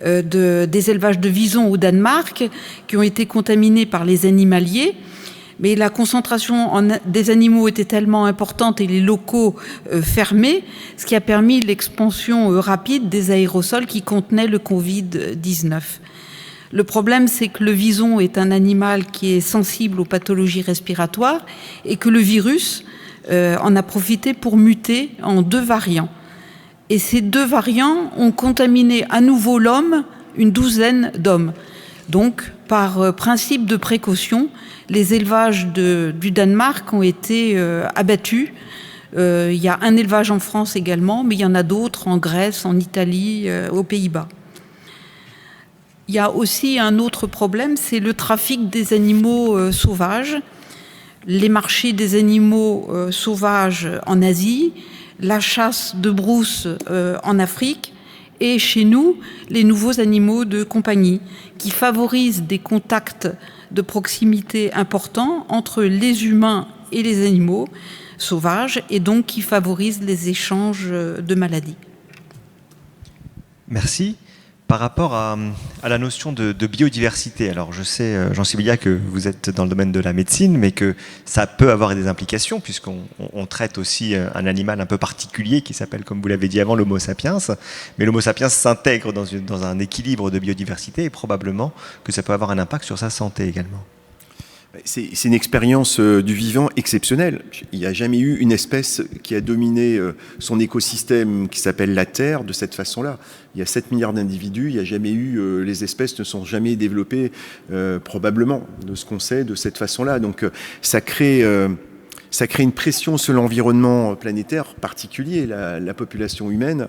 des élevages de visons au Danemark qui ont été contaminés par les animaliers. Mais la concentration des animaux était tellement importante et les locaux fermés, ce qui a permis l'expansion rapide des aérosols qui contenaient le Covid-19. Le problème, c'est que le vison est un animal qui est sensible aux pathologies respiratoires et que le virus en a profité pour muter en 2 variants. Et ces 2 variants ont contaminé à nouveau l'homme, une 12aine d'hommes. Donc, par principe de précaution, les élevages du Danemark ont été abattus. Il y a un élevage en France également, mais il y en a d'autres en Grèce, en Italie, aux Pays-Bas. Il y a aussi un autre problème, c'est le trafic des animaux sauvages, les marchés des animaux sauvages en Asie, la chasse de brousse en Afrique, et chez nous, les nouveaux animaux de compagnie qui favorisent des contacts de proximité importants entre les humains et les animaux sauvages et donc qui favorisent les échanges de maladies. Merci. Par rapport à la notion de biodiversité, alors je sais, Jean Sibilia, que vous êtes dans le domaine de la médecine, mais que ça peut avoir des implications, puisqu'on traite aussi un animal un peu particulier qui s'appelle, comme vous l'avez dit avant, l'Homo sapiens. Mais l'Homo sapiens s'intègre dans un équilibre de biodiversité et probablement que ça peut avoir un impact sur sa santé également. C'est une expérience du vivant exceptionnelle. Il n'y a jamais eu une espèce qui a dominé son écosystème qui s'appelle la Terre de cette façon-là. Il y a 7 milliards d'individus, il n'y a jamais eu, les espèces ne sont jamais développées probablement de ce qu'on sait de cette façon-là. Donc ça crée une pression sur l'environnement planétaire particulier. La population humaine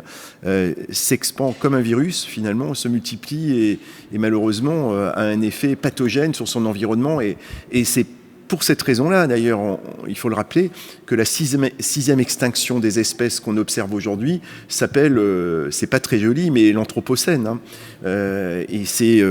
s'expand comme un virus, finalement, se multiplie et malheureusement a un effet pathogène sur son environnement. Et c'est pour cette raison-là, d'ailleurs, il faut le rappeler, que la sixième extinction des espèces qu'on observe aujourd'hui s'appelle, c'est pas très joli, mais l'Anthropocène. Hein. Et c'est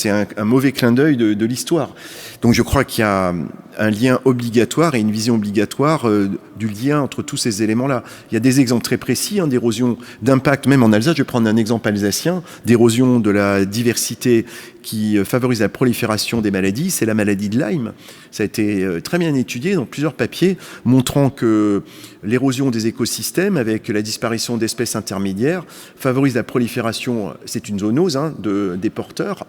un mauvais clin d'œil de l'histoire. Donc je crois qu'il y a un lien obligatoire et une vision obligatoire du lien entre tous ces éléments-là. Il y a des exemples très précis d'érosion d'impact, même en Alsace, je vais prendre un exemple alsacien, d'érosion de la diversité qui favorise la prolifération des maladies, c'est la maladie de Lyme. Ça a été très bien étudié dans plusieurs papiers montrant que l'érosion des écosystèmes avec la disparition d'espèces intermédiaires favorise la prolifération, c'est une zoonose des porteurs,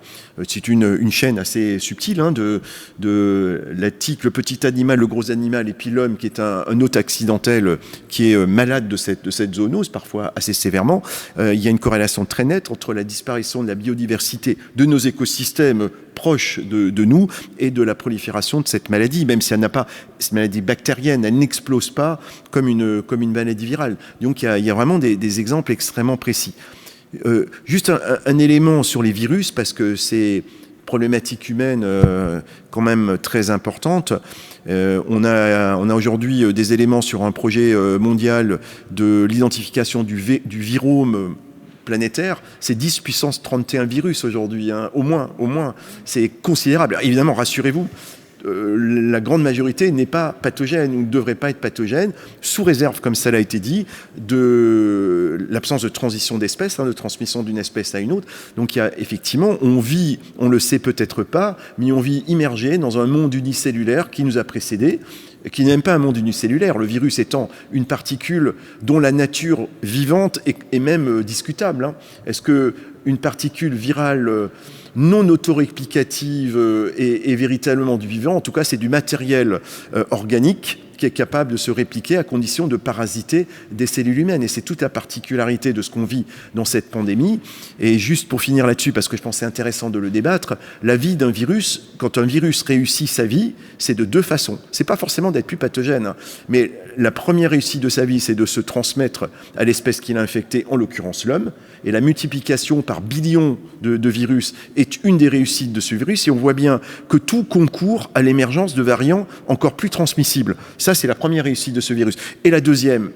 c'est une chaîne assez subtile de la tique, le petit animal, le gros animal et puis l'homme qui est un hôte accidentel qui est malade de cette zoonose, parfois assez sévèrement. Il y a une corrélation très nette entre la disparition de la biodiversité de nos écosystèmes proches de nous et de la prolifération de cette maladie, même si elle n'a pas, cette maladie bactérienne, elle n'explose pas comme une maladie virale. Donc il y a vraiment des exemples extrêmement précis. Juste un élément sur les virus, parce que c'est problématique humaine quand même très importante. On a aujourd'hui des éléments sur un projet mondial de l'identification du virome planétaire, c'est 10 puissance 31 virus aujourd'hui, au moins. C'est considérable. Évidemment, rassurez-vous, la grande majorité n'est pas pathogène ou ne devrait pas être pathogène, sous réserve, comme ça l'a été dit, de l'absence de transition d'espèce, de transmission d'une espèce à une autre. Donc il y a effectivement, on vit, on le sait peut-être pas, mais on vit immergé dans un monde unicellulaire qui nous a précédés, qui n'est même pas un monde unicellulaire, le virus étant une particule dont la nature vivante est même discutable. Est-ce qu'une particule virale non autoréplicative est véritablement du vivant? En tout cas, c'est du matériel organique qui est capable de se répliquer à condition de parasiter des cellules humaines. Et c'est toute la particularité de ce qu'on vit dans cette pandémie. Et juste pour finir là-dessus, parce que je pense que c'est intéressant de le débattre, la vie d'un virus, quand un virus réussit sa vie, c'est de 2 façons. C'est pas forcément d'être plus pathogène, mais la première réussite de sa vie, c'est de se transmettre à l'espèce qui l'a infecté, en l'occurrence l'homme. Et la multiplication par billions de virus est une des réussites de ce virus. Et on voit bien que tout concourt à l'émergence de variants encore plus transmissibles. Ça, Ça, c'est la première réussite de ce virus. Et la deuxième,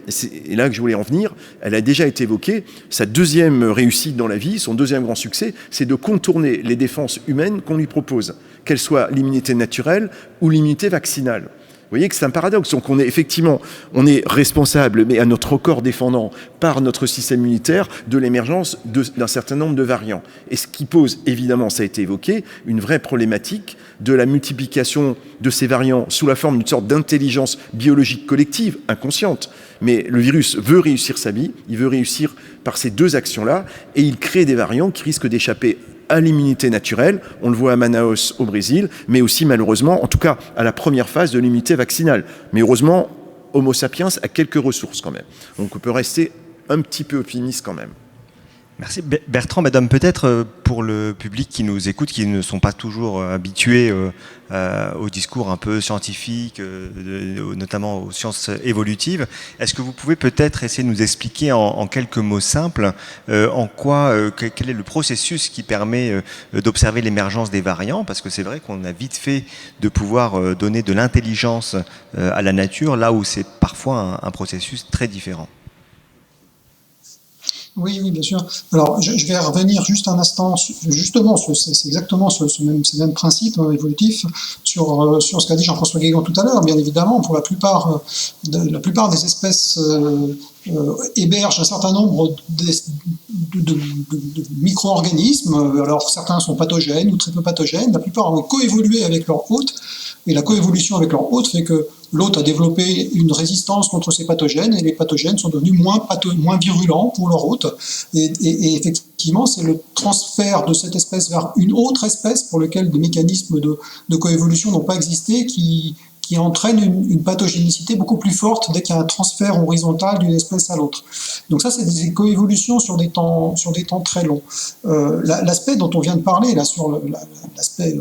et là que je voulais en venir, elle a déjà été évoquée, sa deuxième réussite dans la vie, son deuxième grand succès, c'est de contourner les défenses humaines qu'on lui propose, qu'elles soient l'immunité naturelle ou l'immunité vaccinale. Vous voyez que c'est un paradoxe. Donc on est responsable, mais à notre corps défendant par notre système immunitaire, de l'émergence d'un certain nombre de variants. Et ce qui pose, évidemment, ça a été évoqué, une vraie problématique de la multiplication de ces variants sous la forme d'une sorte d'intelligence biologique collective, inconsciente. Mais le virus veut réussir sa vie, il veut réussir par ces deux actions-là, et il crée des variants qui risquent d'échapper à l'immunité naturelle, on le voit à Manaus au Brésil, mais aussi malheureusement, en tout cas à la première phase de l'immunité vaccinale. Mais heureusement, Homo sapiens a quelques ressources quand même. Donc on peut rester un petit peu optimiste quand même. Merci. Bertrand, madame, peut-être pour le public qui nous écoute, qui ne sont pas toujours habitués au discours un peu scientifique, notamment aux sciences évolutives, est-ce que vous pouvez peut-être essayer de nous expliquer en quelques mots simples en quoi, quel est le processus qui permet d'observer l'émergence des variants, parce que c'est vrai qu'on a vite fait de pouvoir donner de l'intelligence à la nature, là où c'est parfois un processus très différent. Oui, bien sûr. Alors, je vais revenir juste un instant, justement, c'est exactement ce même principe évolutif sur ce qu'a dit Jean-François Guégan tout à l'heure. Bien évidemment, pour la plupart des espèces hébergent un certain nombre de micro-organismes. Alors, certains sont pathogènes ou très peu pathogènes. La plupart ont coévolué avec leur hôte. Et la coévolution avec leur hôte fait que l'hôte a développé une résistance contre ces pathogènes et les pathogènes sont devenus moins virulents pour leur hôte. Et effectivement, c'est le transfert de cette espèce vers une autre espèce pour lequel des mécanismes de coévolution n'ont pas existé qui entraîne une pathogénicité beaucoup plus forte dès qu'il y a un transfert horizontal d'une espèce à l'autre. Donc ça, c'est des coévolutions sur des temps très longs. L'aspect dont on vient de parler, là, sur l'aspect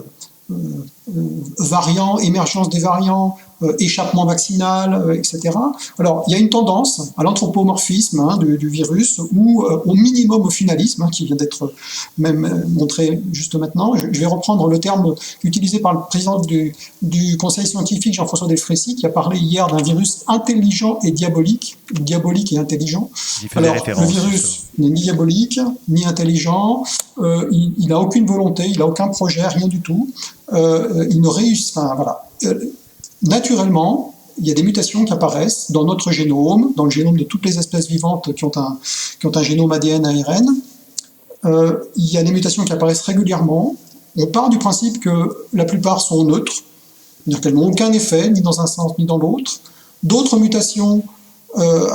variants, émergence des variants, échappement vaccinal, etc. Alors, il y a une tendance à l'anthropomorphisme du virus ou au minimum au finalisme, qui vient d'être même montré juste maintenant. Je vais reprendre le terme utilisé par le président du Conseil scientifique, Jean-François Delfrécy, qui a parlé hier d'un virus intelligent et diabolique et intelligent. Alors, le virus n'est ni diabolique, ni intelligent, il n'a aucune volonté, il n'a aucun projet, rien du tout. Il ne réussit, enfin voilà. Naturellement, il y a des mutations qui apparaissent dans notre génome, dans le génome de toutes les espèces vivantes qui ont un génome ADN, ARN. Il y a des mutations qui apparaissent régulièrement. On part du principe que la plupart sont neutres, c'est-à-dire qu'elles n'ont aucun effet, ni dans un sens ni dans l'autre. D'autres mutations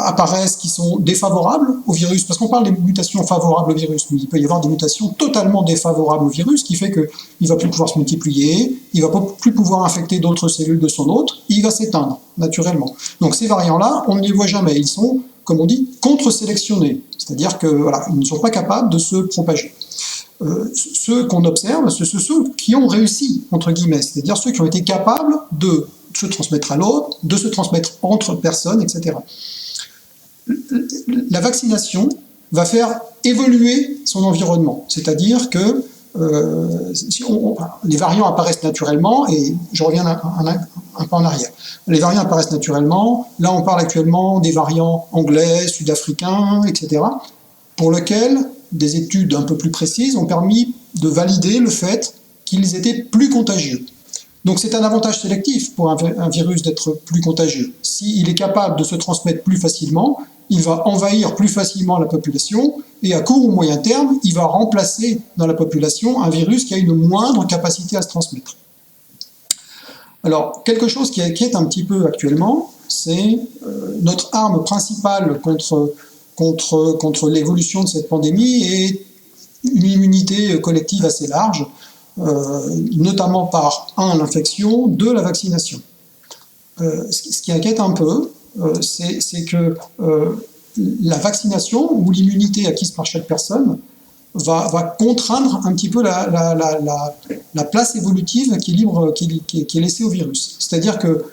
apparaissent qui sont défavorables au virus, parce qu'on parle des mutations favorables au virus, mais il peut y avoir des mutations totalement défavorables au virus, qui fait qu'il ne va plus pouvoir se multiplier, il ne va plus pouvoir infecter d'autres cellules de son hôte, il va s'éteindre, naturellement. Donc ces variants-là, on ne les voit jamais, ils sont, comme on dit, contre-sélectionnés, c'est-à-dire que voilà, ils ne sont pas capables de se propager. Ceux qu'on observe, ce sont ceux qui ont réussi, entre guillemets, c'est-à-dire ceux qui ont été capables de se transmettre à l'autre, de se transmettre entre personnes, etc. La vaccination va faire évoluer son environnement, c'est-à-dire que les variants apparaissent naturellement, et je reviens un peu en arrière. Les variants apparaissent naturellement, là on parle actuellement des variants anglais, sud-africains, etc., pour lesquels des études un peu plus précises ont permis de valider le fait qu'ils étaient plus contagieux. Donc c'est un avantage sélectif pour un virus d'être plus contagieux. S'il est capable de se transmettre plus facilement, il va envahir plus facilement la population et à court ou moyen terme, il va remplacer dans la population un virus qui a une moindre capacité à se transmettre. Alors, quelque chose qui inquiète un petit peu actuellement, c'est notre arme principale contre l'évolution de cette pandémie est une immunité collective assez large, notamment par, l'infection, la vaccination. Ce qui inquiète un peu, c'est que la vaccination ou l'immunité acquise par chaque personne va contraindre un petit peu la place évolutive qui est libre, qui est laissée au virus. C'est-à-dire que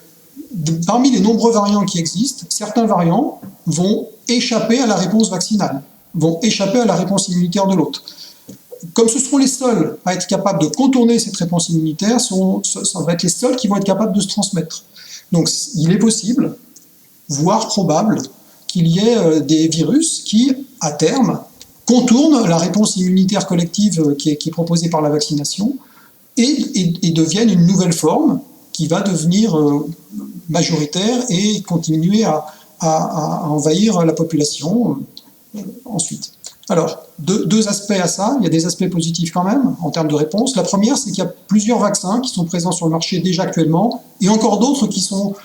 parmi les nombreux variants qui existent, certains variants vont échapper à la réponse vaccinale, vont échapper à la réponse immunitaire de l'autre. Comme ce seront les seuls à être capables de contourner cette réponse immunitaire, ça va être les seuls qui vont être capables de se transmettre. Donc il est possible, voire probable, qu'il y ait des virus qui, à terme, contournent la réponse immunitaire collective qui est proposée par la vaccination et deviennent une nouvelle forme qui va devenir majoritaire et continuer à envahir la population ensuite. Alors, deux aspects à ça. Il y a des aspects positifs quand même en termes de réponse. La première, c'est qu'il y a plusieurs vaccins qui sont présents sur le marché déjà actuellement et encore d'autres qui seront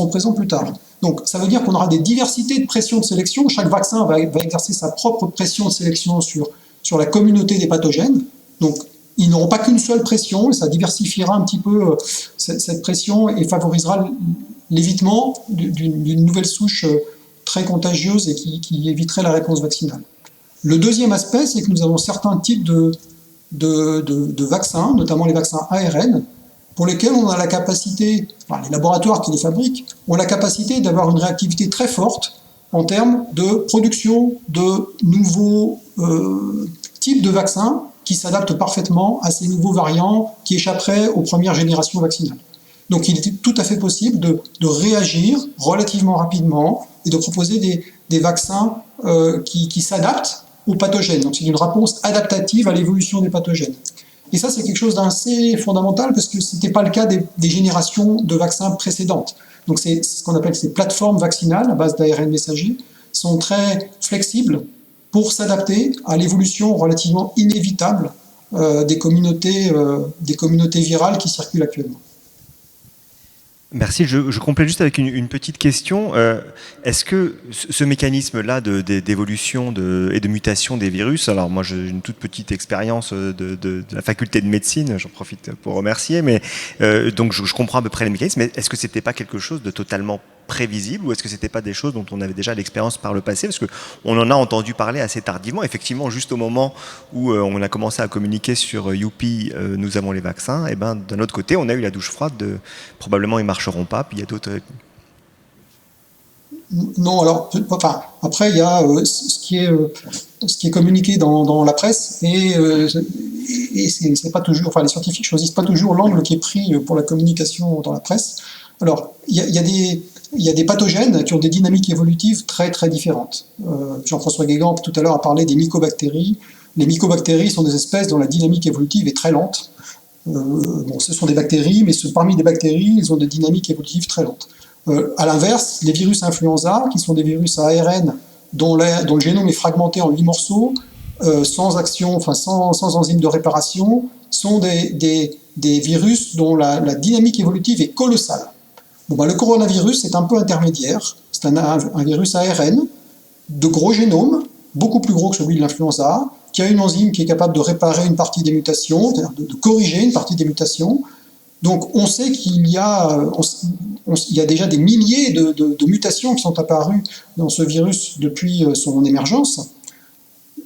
présents plus tard. Donc, ça veut dire qu'on aura des diversités de pression de sélection. Chaque vaccin va exercer sa propre pression de sélection sur la communauté des pathogènes. Donc, ils n'auront pas qu'une seule pression et ça diversifiera un petit peu cette pression et favorisera l'évitement d'une nouvelle souche très contagieuse et qui éviterait la réponse vaccinale. Le deuxième aspect, c'est que nous avons certains types de vaccins, notamment les vaccins ARN, pour lesquels on a la capacité, enfin les laboratoires qui les fabriquent, ont la capacité d'avoir une réactivité très forte en termes de production de nouveaux types de vaccins qui s'adaptent parfaitement à ces nouveaux variants qui échapperaient aux premières générations vaccinales. Donc il est tout à fait possible de réagir relativement rapidement et de proposer des vaccins qui s'adaptent aux pathogènes. Donc c'est une réponse adaptative à l'évolution des pathogènes. Et ça, c'est quelque chose d'assez fondamental parce que ce n'était pas le cas des générations de vaccins précédentes. Donc c'est ce qu'on appelle ces plateformes vaccinales à base d'ARN messager sont très flexibles pour s'adapter à l'évolution relativement inévitable des communautés virales qui circulent actuellement. Merci, je complète juste avec une petite question. Est-ce que ce mécanisme-là d'évolution et de mutation des virus, alors moi j'ai une toute petite expérience de la faculté de médecine, j'en profite pour remercier, mais donc je comprends à peu près les mécanismes, mais est-ce que c'était pas quelque chose de totalement prévisible ou est-ce que c'était pas des choses dont on avait déjà l'expérience par le passé? Parce qu'on en a entendu parler assez tardivement, effectivement, juste au moment où on a commencé à communiquer sur Youpi, nous avons les vaccins, et ben d'un autre côté, on a eu la douche froide de probablement ils marcheront pas, puis il y a d'autres... Non, alors, enfin, après, il y a ce qui est communiqué dans la presse et c'est pas toujours, enfin, les scientifiques choisissent pas toujours l'angle qui est pris pour la communication dans la presse. Alors, il y a des pathogènes qui ont des dynamiques évolutives très très différentes. Jean-François Guégan tout à l'heure a parlé des mycobactéries. Les mycobactéries sont des espèces dont la dynamique évolutive est très lente. Bon, ce sont des bactéries, mais parmi les bactéries, ils ont des dynamiques évolutives très lentes. À l'inverse, les virus influenza, qui sont des virus à ARN dont le génome est fragmenté en 8 morceaux, sans action, enfin sans enzyme de réparation, sont des virus dont la dynamique évolutive est colossale. Bon, le coronavirus est un peu intermédiaire. C'est un virus ARN de gros génome, beaucoup plus gros que celui de l'influenza, qui a une enzyme qui est capable de réparer une partie des mutations, c'est-à-dire de corriger une partie des mutations. Donc on sait qu'il y a déjà des milliers de mutations qui sont apparues dans ce virus depuis son émergence.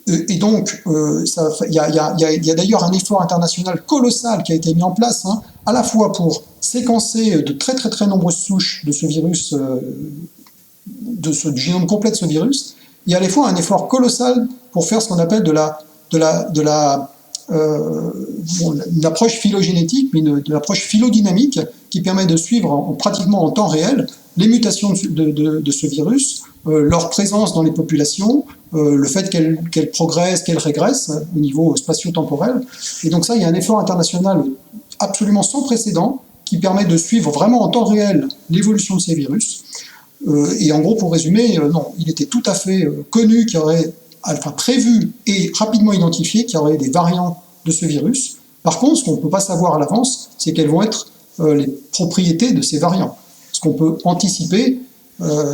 Et donc, il y a d'ailleurs un effort international colossal qui a été mis en place, à la fois pour séquencer de très très très nombreuses souches de ce virus, du génome complet de ce virus, et à la fois un effort colossal pour faire ce qu'on appelle une approche phylogénétique, mais de l'approche phylodynamique qui permet de suivre pratiquement en temps réel les mutations de ce virus, leur présence dans les populations, le fait qu'elles progressent, qu'elles régressent au niveau spatio-temporel. Et donc ça, il y a un effort international absolument sans précédent qui permet de suivre vraiment en temps réel l'évolution de ces virus. Et en gros, pour résumer, non, il était tout à fait connu qu'il y aurait, enfin prévu et rapidement identifié qu'il y aurait des variants de ce virus. Par contre, ce qu'on ne peut pas savoir à l'avance, c'est quelles vont être les propriétés de ces variants. Ce qu'on peut anticiper,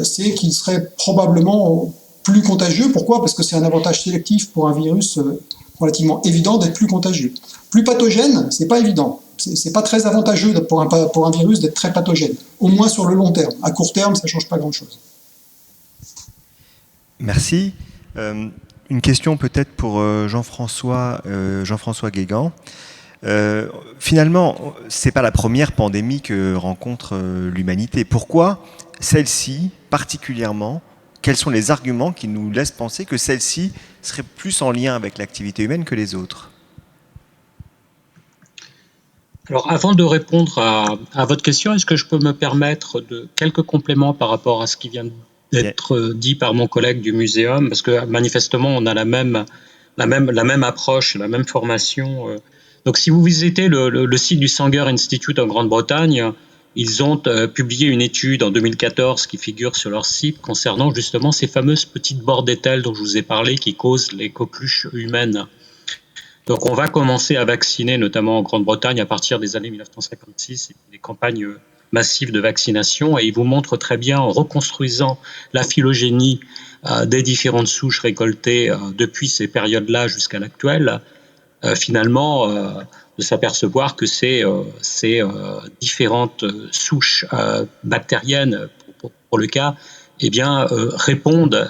c'est qu'il serait probablement plus contagieux. Pourquoi ? Parce que c'est un avantage sélectif pour un virus relativement évident d'être plus contagieux. Plus pathogène, c'est pas évident. C'est pas très avantageux pour un virus d'être très pathogène, au moins sur le long terme. À court terme, ça change pas grand-chose. Merci. Une question peut-être pour Jean-François Guégan. Finalement, c'est pas la première pandémie que rencontre l'humanité. Pourquoi celle-ci particulièrement ? Quels sont les arguments qui nous laissent penser que celle-ci serait plus en lien avec l'activité humaine que les autres ? Alors, avant de répondre à votre question, est-ce que je peux me permettre de quelques compléments par rapport à ce qui vient d'être dit par mon collègue du muséum, parce que manifestement, on a la même approche, la même formation. Donc, si vous visitez le site du Sanger Institute en Grande-Bretagne, ils ont publié une étude en 2014 qui figure sur leur site concernant justement ces fameuses petites bordételles dont je vous ai parlé qui causent les coqueluches humaines. Donc on va commencer à vacciner, notamment en Grande-Bretagne, à partir des années 1956, des campagnes massives de vaccination, et ils vous montrent très bien, en reconstruisant la phylogénie des différentes souches récoltées depuis ces périodes-là jusqu'à l'actuelle, finalement, de s'apercevoir que ces différentes souches bactériennes, pour le cas, eh bien,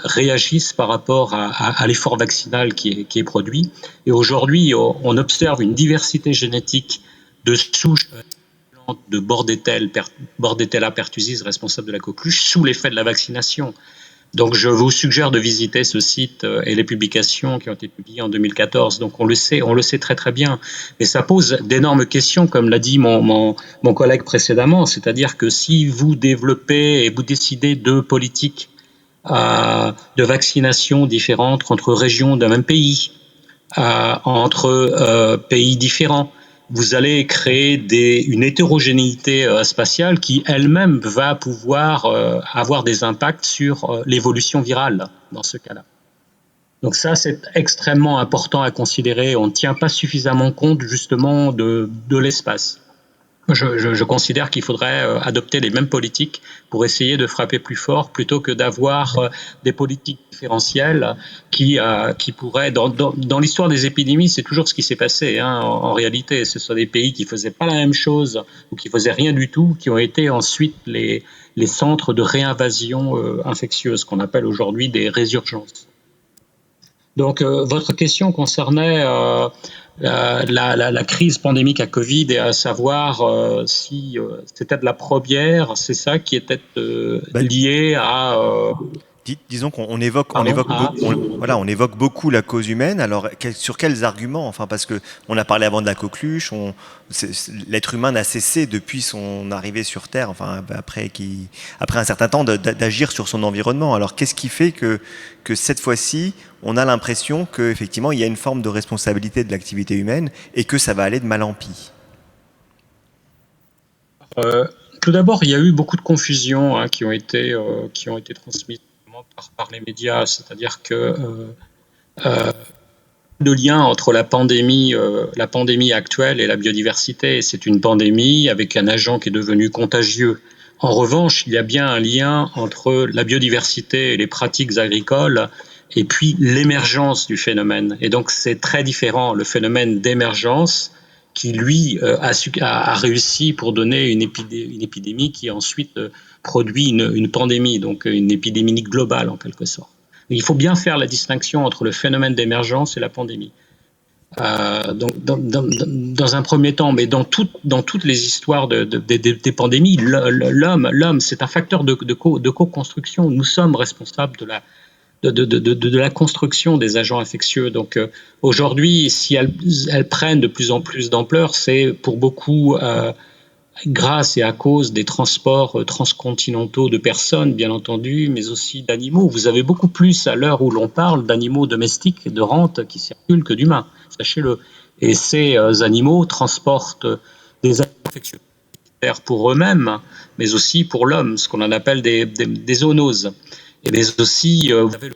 réagissent par rapport à l'effort vaccinal qui est produit. Et aujourd'hui, on observe une diversité génétique de souches de Bordetella pertussis, responsable de la coqueluche, sous l'effet de la vaccination. Donc, je vous suggère de visiter ce site et les publications qui ont été publiées en 2014. Donc, on le sait très très bien. Mais ça pose d'énormes questions, comme l'a dit mon collègue précédemment. C'est-à-dire que si vous développez et vous décidez de politiques de vaccination différentes entre régions d'un même pays, entre pays différents, vous allez créer une hétérogénéité spatiale qui elle-même va pouvoir avoir des impacts sur l'évolution virale dans ce cas-là. Donc ça, c'est extrêmement important à considérer. On ne tient pas suffisamment compte justement de l'espace. Je considère qu'il faudrait adopter les mêmes politiques pour essayer de frapper plus fort plutôt que d'avoir des politiques différentielles qui pourraient... Dans l'histoire des épidémies, c'est toujours ce qui s'est passé. En réalité, ce sont des pays qui ne faisaient pas la même chose ou qui ne faisaient rien du tout, qui ont été ensuite les centres de réinvasion infectieuse, qu'on appelle aujourd'hui des résurgences. Donc, votre question concernait la crise pandémique à Covid et à savoir si c'était de la première, c'est ça qui était lié à... Disons qu'on évoque beaucoup la cause humaine. Alors, sur quels arguments? Enfin, parce que on a parlé avant de la coqueluche. L'être humain n'a cessé depuis son arrivée sur Terre, enfin après un certain temps, d'agir sur son environnement. Alors, qu'est-ce qui fait que cette fois-ci, on a l'impression qu'effectivement, il y a une forme de responsabilité de l'activité humaine et que ça va aller de mal en pis? Tout d'abord, il y a eu beaucoup de confusions qui ont été transmises par les médias, c'est-à-dire que le lien entre la pandémie actuelle et la biodiversité, c'est une pandémie avec un agent qui est devenu contagieux. En revanche, il y a bien un lien entre la biodiversité et les pratiques agricoles et puis l'émergence du phénomène. Et donc, c'est très différent, le phénomène d'émergence qui, lui, a réussi pour donner une épidémie qui ensuite produit une pandémie, donc une épidémie globale en quelque sorte. Il faut bien faire la distinction entre le phénomène d'émergence et la pandémie. Donc, dans un premier temps, mais dans toutes les histoires des pandémies, l'homme, c'est un facteur de co-construction. Nous sommes responsables de la construction des agents infectieux. Donc aujourd'hui, si elles prennent de plus en plus d'ampleur, c'est pour beaucoup grâce et à cause des transports transcontinentaux de personnes, bien entendu, mais aussi d'animaux. Vous avez beaucoup plus, à l'heure où l'on parle, d'animaux domestiques et de rentes qui circulent que d'humains, sachez-le. Et ces animaux transportent des agents infectieux pour eux-mêmes, mais aussi pour l'homme, ce qu'on en appelle des zoonoses. Et mais aussi, vous avez le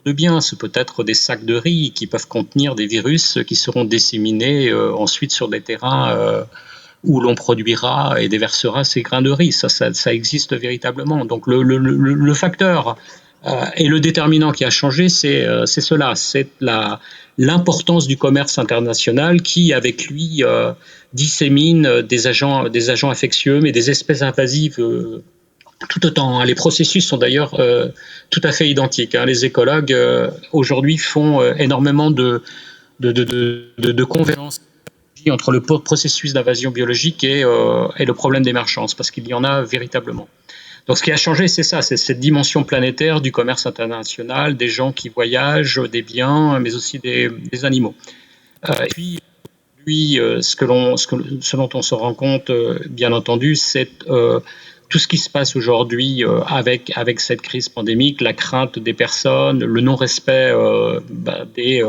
de biens, ce peut être des sacs de riz qui peuvent contenir des virus qui seront disséminés ensuite sur des terrains où l'on produira et déversera ces grains de riz. Ça existe véritablement. Donc le facteur et le déterminant qui a changé, c'est cela, c'est l'importance du commerce international qui, avec lui, dissémine des agents infectieux, mais des espèces invasives tout autant. Les processus sont d'ailleurs tout à fait identiques. Les écologues aujourd'hui font énormément de convergences entre le processus d'invasion biologique et le problème d'émergence, parce qu'il y en a véritablement. Donc ce qui a changé, c'est ça, c'est cette dimension planétaire du commerce international, des gens qui voyagent, des biens, mais aussi des animaux. Et puis, aujourd'hui, ce dont on se rend compte, bien entendu, c'est tout ce qui se passe aujourd'hui avec cette crise pandémique, la crainte des personnes, le non-respect des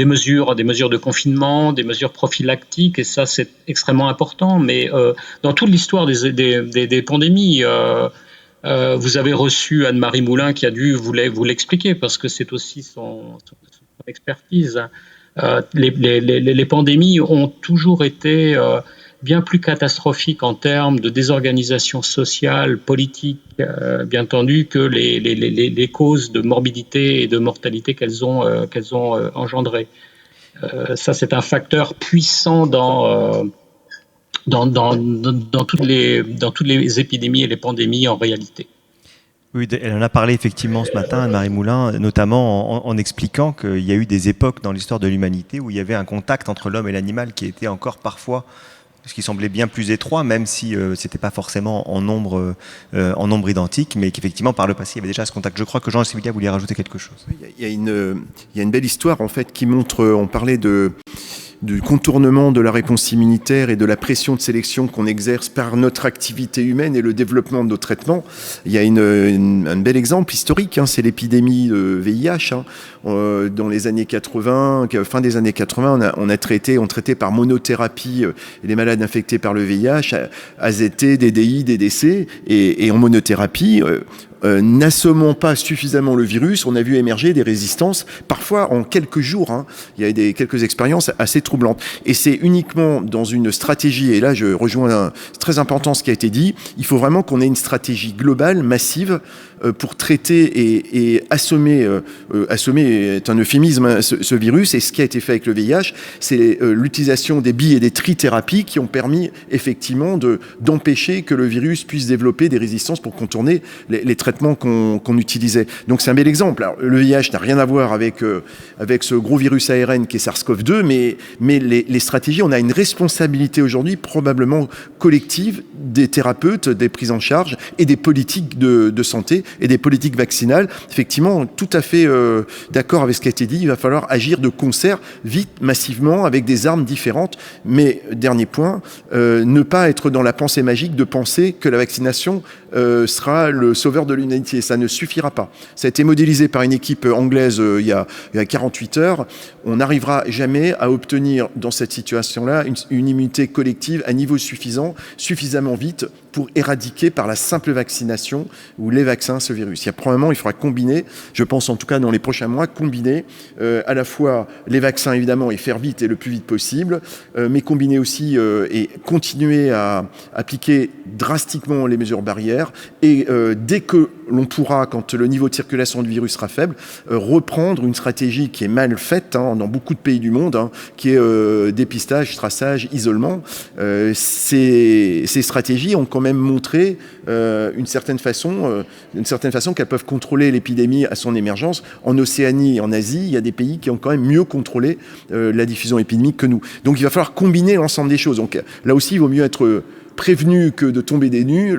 mesures de confinement, des mesures prophylactiques, et ça c'est extrêmement important. Mais dans toute l'histoire des pandémies, vous avez reçu Anne-Marie Moulin qui a dû vous l'expliquer parce que c'est aussi son expertise. Les pandémies ont toujours été bien plus catastrophiques en termes de désorganisation sociale, politique, bien entendu, que les causes de morbidité et de mortalité qu'elles ont engendrées. Ça, c'est un facteur puissant dans toutes les épidémies et les pandémies en réalité. Oui, elle en a parlé effectivement ce matin, Anne-Marie Moulin, notamment en expliquant qu'il y a eu des époques dans l'histoire de l'humanité où il y avait un contact entre l'homme et l'animal qui était encore parfois, ce qui semblait bien plus étroit, même si c'était pas forcément en nombre identique, mais qu'effectivement par le passé il y avait déjà ce contact. Je crois que Jean Sibilla voulait rajouter quelque chose. Il y a une belle histoire en fait qui montre, on parlait du contournement de la réponse immunitaire et de la pression de sélection qu'on exerce par notre activité humaine et le développement de nos traitements. Il y a un bel exemple historique, c'est l'épidémie de VIH. Dans les années 80, fin des années 80, on traitait par monothérapie les malades infectés par le VIH, AZT, DDI, DDC, et en monothérapie, n'assommant pas suffisamment le virus, on a vu émerger des résistances, parfois en quelques jours. Il y a quelques expériences assez troublantes. Et c'est uniquement dans une stratégie, et là je rejoins, c'est très important ce qui a été dit, il faut vraiment qu'on ait une stratégie globale, massive, pour traiter et assommer est un euphémisme, ce virus. Et ce qui a été fait avec le VIH, c'est l'utilisation des bi- et des trithérapies qui ont permis effectivement d'empêcher que le virus puisse développer des résistances pour contourner les traitements qu'on utilisait. Donc c'est un bel exemple. Alors, le VIH n'a rien à voir avec ce gros virus ARN qui est SARS-CoV-2, mais les stratégies, on a une responsabilité aujourd'hui probablement collective des thérapeutes, des prises en charge et des politiques de santé et des politiques vaccinales. Effectivement, tout à fait d'accord avec ce qui a été dit, il va falloir agir de concert, vite, massivement, avec des armes différentes. Mais, dernier point, ne pas être dans la pensée magique de penser que la vaccination sera le sauveur de l'humanité. Ça ne suffira pas. Ça a été modélisé par une équipe anglaise il y a 48 heures. On n'arrivera jamais à obtenir dans cette situation-là une immunité collective à niveau suffisamment vite pour éradiquer par la simple vaccination ou les vaccins ce virus. Il faudra combiner, je pense en tout cas dans les prochains mois, combiner à la fois les vaccins évidemment et faire vite et le plus vite possible, mais combiner aussi et continuer à appliquer drastiquement les mesures barrières et dès que l'on pourra, quand le niveau de circulation du virus sera faible, reprendre une stratégie qui est mal faite dans beaucoup de pays du monde, qui est dépistage, traçage, isolement. Ces stratégies ont quand même montré d'une certaine façon qu'elles peuvent contrôler l'épidémie à son émergence. En Océanie et en Asie, il y a des pays qui ont quand même mieux contrôlé la diffusion épidémique que nous. Donc il va falloir combiner l'ensemble des choses. Donc là aussi, il vaut mieux être prévenu que de tomber des nues.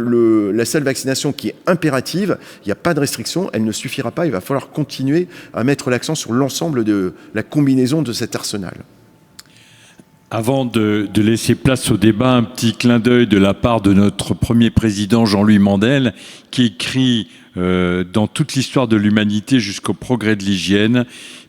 La seule vaccination qui est impérative, il n'y a pas de restriction, elle ne suffira pas. Il va falloir continuer à mettre l'accent sur l'ensemble de la combinaison de cet arsenal. Avant de laisser place au débat, un petit clin d'œil de la part de notre premier président Jean-Louis Mandel, qui écrit dans toute l'histoire de l'humanité jusqu'au progrès de l'hygiène,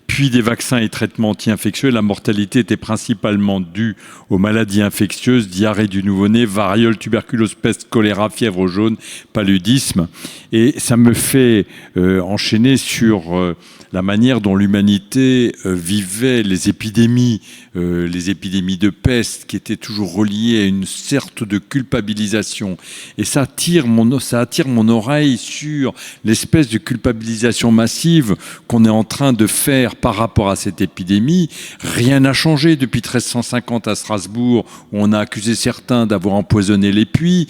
puis des vaccins et traitements anti-infectieux, la mortalité était principalement due aux maladies infectieuses, diarrhée du nouveau-né, variole, tuberculose, peste, choléra, fièvre jaune, paludisme. Et ça me fait enchaîner sur la manière dont l'humanité vivait les épidémies de peste qui étaient toujours reliées à une sorte de culpabilisation. Et ça attire mon oreille sur l'espèce de culpabilisation massive qu'on est en train de faire par rapport à cette épidémie. Rien n'a changé depuis 1350 à Strasbourg, où on a accusé certains d'avoir empoisonné les puits.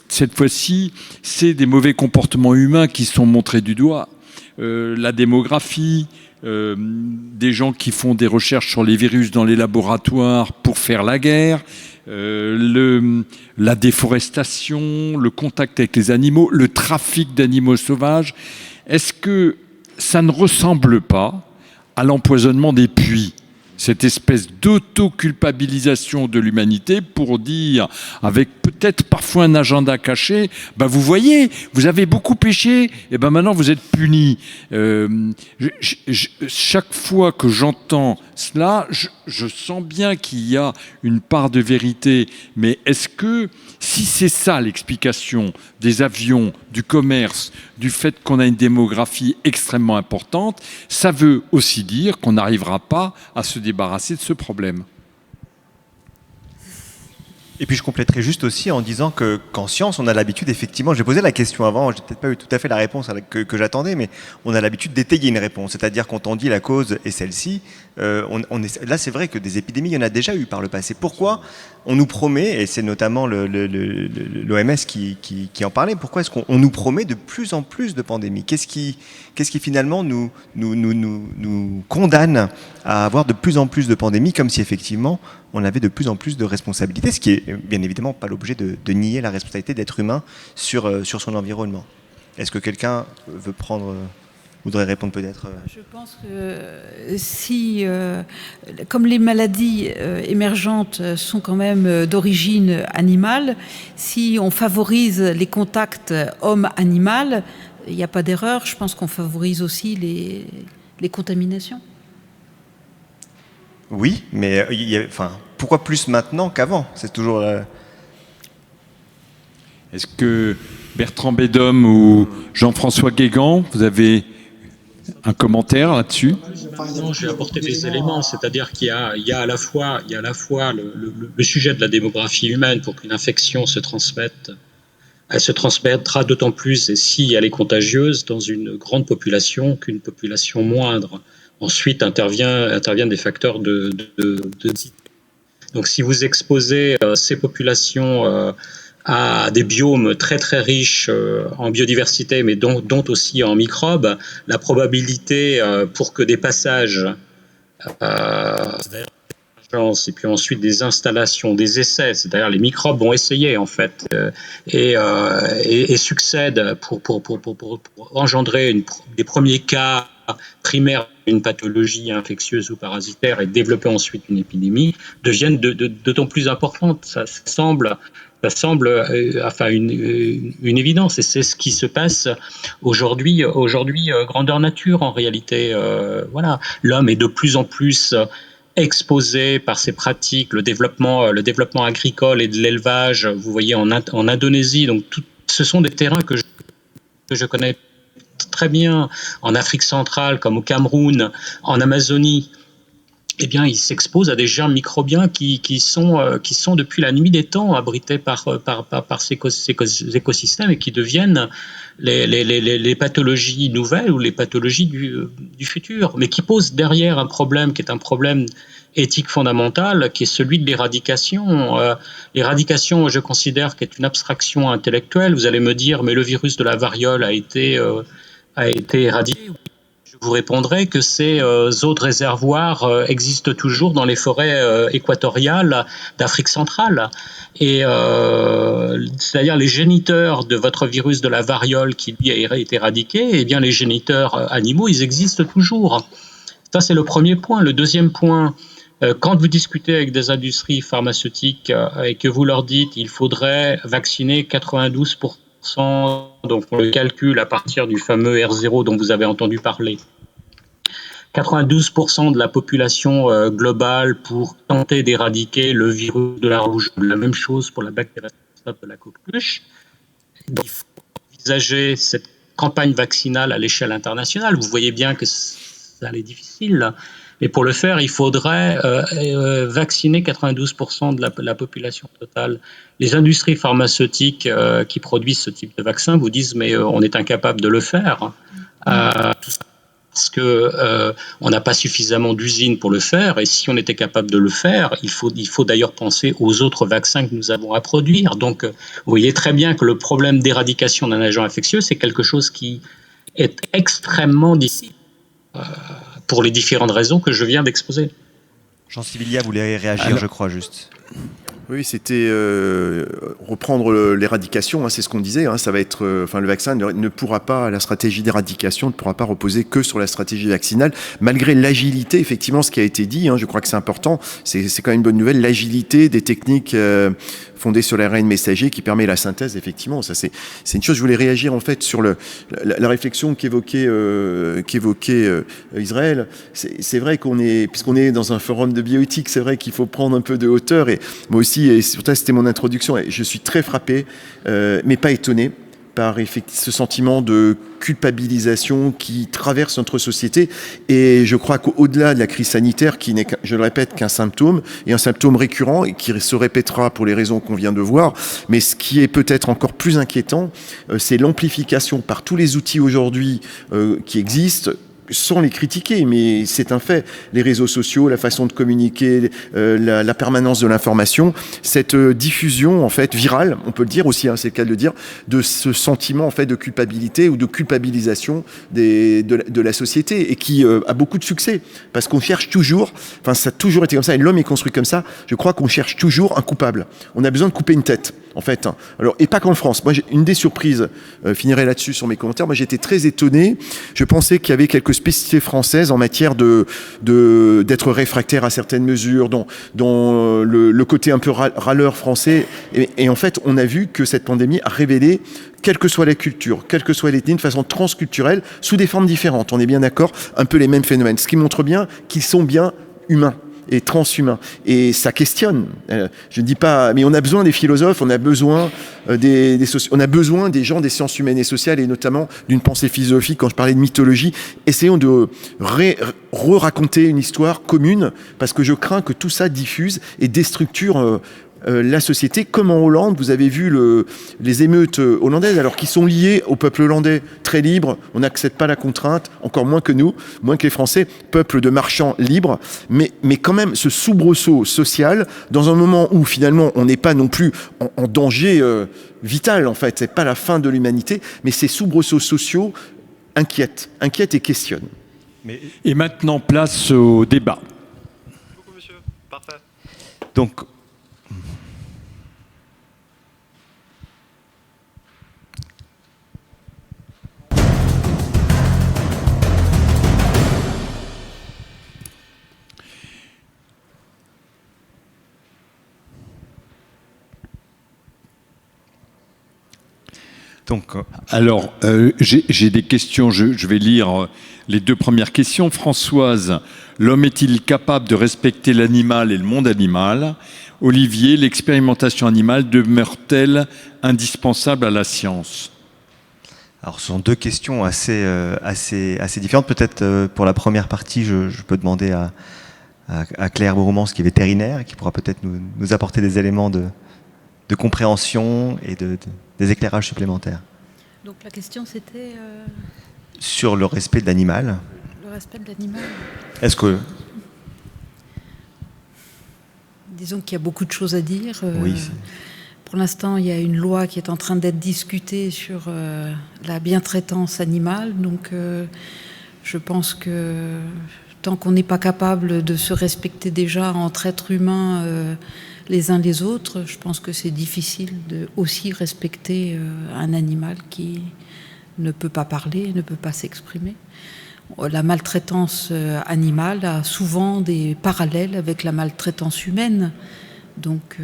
Cette fois-ci, c'est des mauvais comportements humains qui sont montrés du doigt. La démographie, des gens qui font des recherches sur les virus dans les laboratoires pour faire la guerre, la déforestation, le contact avec les animaux, le trafic d'animaux sauvages. Est-ce que ça ne ressemble pas à l'empoisonnement des puits. Cette espèce d'auto-culpabilisation de l'humanité pour dire, avec peut-être parfois un agenda caché, ben vous voyez, vous avez beaucoup péché, et ben maintenant vous êtes punis. Chaque fois que j'entends cela, je sens bien qu'il y a une part de vérité, mais est-ce que, si c'est ça l'explication des avions, du commerce, du fait qu'on a une démographie extrêmement importante, ça veut aussi dire qu'on n'arrivera pas à se débarrasser de ce problème. Et puis je compléterai juste aussi en disant qu'en science, on a l'habitude, effectivement, j'ai posé la question avant, j'ai peut-être pas eu tout à fait la réponse que j'attendais, mais on a l'habitude d'étayer une réponse. C'est-à-dire quand on dit la cause est celle-ci, là c'est vrai que des épidémies, il y en a déjà eu par le passé. Pourquoi on nous promet, et c'est notamment l'OMS qui en parlait, pourquoi est-ce qu'on nous promet de plus en plus de pandémies ? Qu'est-ce qui finalement nous condamne à avoir de plus en plus de pandémies, comme si effectivement on avait de plus en plus de responsabilités, ce qui est bien évidemment pas l'objet de nier la responsabilité d'être humain sur son environnement. Est-ce que quelqu'un voudrait répondre peut-être Je pense que si, comme les maladies émergentes sont quand même d'origine animale, si on favorise les contacts homme-animal, il n'y a pas d'erreur, je pense qu'on favorise aussi les contaminations. Oui, mais pourquoi plus maintenant qu'avant ? C'est toujours... Est-ce que Bertrand Bédom ou Jean-François Guégan, vous avez un commentaire là-dessus ? Non, j'ai apporté des éléments, c'est-à-dire qu'il y a à la fois le sujet de la démographie humaine pour qu'une infection se transmette. Elle se transmettra d'autant plus, et si elle est contagieuse, dans une grande population qu'une population moindre. Ensuite interviennent des facteurs de donc si vous exposez ces populations à des biomes très très riches en biodiversité, mais dont aussi en microbes, la probabilité pour que des passages et puis ensuite des installations, des essais, c'est-à-dire les microbes vont essayer en fait et succèdent pour engendrer des premiers cas primaires d'une pathologie infectieuse ou parasitaire et développer ensuite une épidémie, deviennent d'autant plus importantes. Ça semble une évidence, et c'est ce qui se passe aujourd'hui grandeur nature en réalité. Voilà, l'homme est de plus en plus exposé par ces pratiques, le développement agricole et de l'élevage. Vous voyez en Indonésie, donc ce sont des terrains que je connais très bien, en Afrique centrale comme au Cameroun, en Amazonie. Eh bien, ils s'exposent à des germes microbiens qui sont depuis la nuit des temps abrités par ces écosystèmes et qui deviennent les pathologies nouvelles ou les pathologies du futur, mais qui posent derrière un problème qui est un problème éthique fondamental, qui est celui de l'éradication. L'éradication, je considère qu'est une abstraction intellectuelle. Vous allez me dire, mais le virus de la variole a été éradiqué. Je vous répondrai que ces autres réservoirs existent toujours dans les forêts équatoriales d'Afrique centrale. Et c'est-à-dire les géniteurs de votre virus de la variole qui lui a été éradiqué, eh bien les géniteurs animaux, ils existent toujours. Ça, c'est le premier point. Le deuxième point, quand vous discutez avec des industries pharmaceutiques et que vous leur dites qu'il faudrait vacciner 92%, donc on le calcule à partir du fameux R0 dont vous avez entendu parler, 92% de la population globale pour tenter d'éradiquer le virus de la rougeole. La même chose pour la bactérie de la coqueluche. Il faut envisager cette campagne vaccinale à l'échelle internationale. Vous voyez bien que ça est difficile. Et pour le faire, il faudrait vacciner 92% de la population totale. Les industries pharmaceutiques qui produisent ce type de vaccin vous disent mais on est incapable de le faire. Tout ça parce qu'on n'a pas suffisamment d'usines pour le faire, et si on était capable de le faire, il faut d'ailleurs penser aux autres vaccins que nous avons à produire. Donc, vous voyez très bien que le problème d'éradication d'un agent infectieux, c'est quelque chose qui est extrêmement difficile pour les différentes raisons que je viens d'exposer. Jean Sibilia voulait réagir, je crois, juste. Oui, c'était reprendre l'éradication, hein, c'est ce qu'on disait, hein, ça va être, le vaccin ne pourra pas, la stratégie d'éradication ne pourra pas reposer que sur la stratégie vaccinale, malgré l'agilité, effectivement, ce qui a été dit, hein, je crois que c'est important, c'est quand même une bonne nouvelle, l'agilité des techniques fondées sur l'ARN messager qui permet la synthèse, effectivement, ça c'est une chose. Je voulais réagir en fait sur la réflexion qu'évoquait Israël. C'est vrai puisqu'on est dans un forum de bioéthique, c'est vrai qu'il faut prendre un peu de hauteur, et moi aussi, et surtout c'était mon introduction, et je suis très frappé, mais pas étonné, par ce sentiment de culpabilisation qui traverse notre société. Et je crois qu'au-delà de la crise sanitaire, qui n'est, je le répète, qu'un symptôme, et un symptôme récurrent, et qui se répétera pour les raisons qu'on vient de voir, mais ce qui est peut-être encore plus inquiétant, c'est l'amplification par tous les outils aujourd'hui qui existent, sans les critiquer, mais c'est un fait. Les réseaux sociaux, la façon de communiquer, la permanence de l'information, cette diffusion en fait virale, on peut le dire aussi, hein, c'est le cas de le dire, de ce sentiment en fait de culpabilité ou de culpabilisation de la société, et qui a beaucoup de succès, parce qu'on cherche toujours, enfin ça a toujours été comme ça, et l'homme est construit comme ça. Je crois qu'on cherche toujours un coupable. On a besoin de couper une tête, en fait. Alors, et pas qu'en France. Moi, une des surprises, finirai là-dessus sur mes commentaires. Moi, j'étais très étonné. Je pensais qu'il y avait quelques spécificités françaises en matière d'être réfractaire à certaines mesures, dont le côté un peu râleur français. Et en fait, on a vu que cette pandémie a révélé, quelle que soit la culture, quelle que soit l'ethnie, de façon transculturelle, sous des formes différentes. On est bien d'accord, un peu les mêmes phénomènes. Ce qui montre bien qu'ils sont bien humains et transhumains. Et ça questionne. Je ne dis pas, mais on a besoin des philosophes, on a besoin on a besoin des gens des sciences humaines et sociales, et notamment d'une pensée philosophique. Quand je parlais de mythologie, essayons de re-raconter une histoire commune, parce que je crains que tout ça diffuse et déstructure la société. Comme en Hollande, vous avez vu les émeutes hollandaises, alors qu'ils sont liées au peuple hollandais très libre. On n'accepte pas la contrainte, encore moins que nous, moins que les Français, peuple de marchands libres. Mais quand même, ce soubresaut social, dans un moment où finalement on n'est pas non plus en danger vital, en fait, c'est pas la fin de l'humanité, mais ces soubresauts sociaux inquiètent et questionnent. Et maintenant, place au débat. Merci beaucoup, monsieur. Parfait. Donc, alors, j'ai des questions, je vais lire les deux premières questions. Françoise, l'homme est-il capable de respecter l'animal et le monde animal? Olivier, l'expérimentation animale demeure-t-elle indispensable à la science? Alors, ce sont deux questions assez différentes. Peut-être pour la première partie, je peux demander à Claire Bourmans, qui est vétérinaire, et qui pourra peut-être nous apporter des éléments de compréhension et des éclairages supplémentaires. Donc la question c'était sur le respect de l'animal. le respect de l'animal. Est-ce que... Disons qu'il y a beaucoup de choses à dire. Oui. Pour l'instant, il y a une loi qui est en train d'être discutée sur la bientraitance animale. Donc je pense que tant qu'on n'est pas capable de se respecter déjà entre êtres humains les uns les autres, je pense que c'est difficile de aussi respecter un animal qui ne peut pas parler, ne peut pas s'exprimer. La maltraitance animale a souvent des parallèles avec la maltraitance humaine. Donc,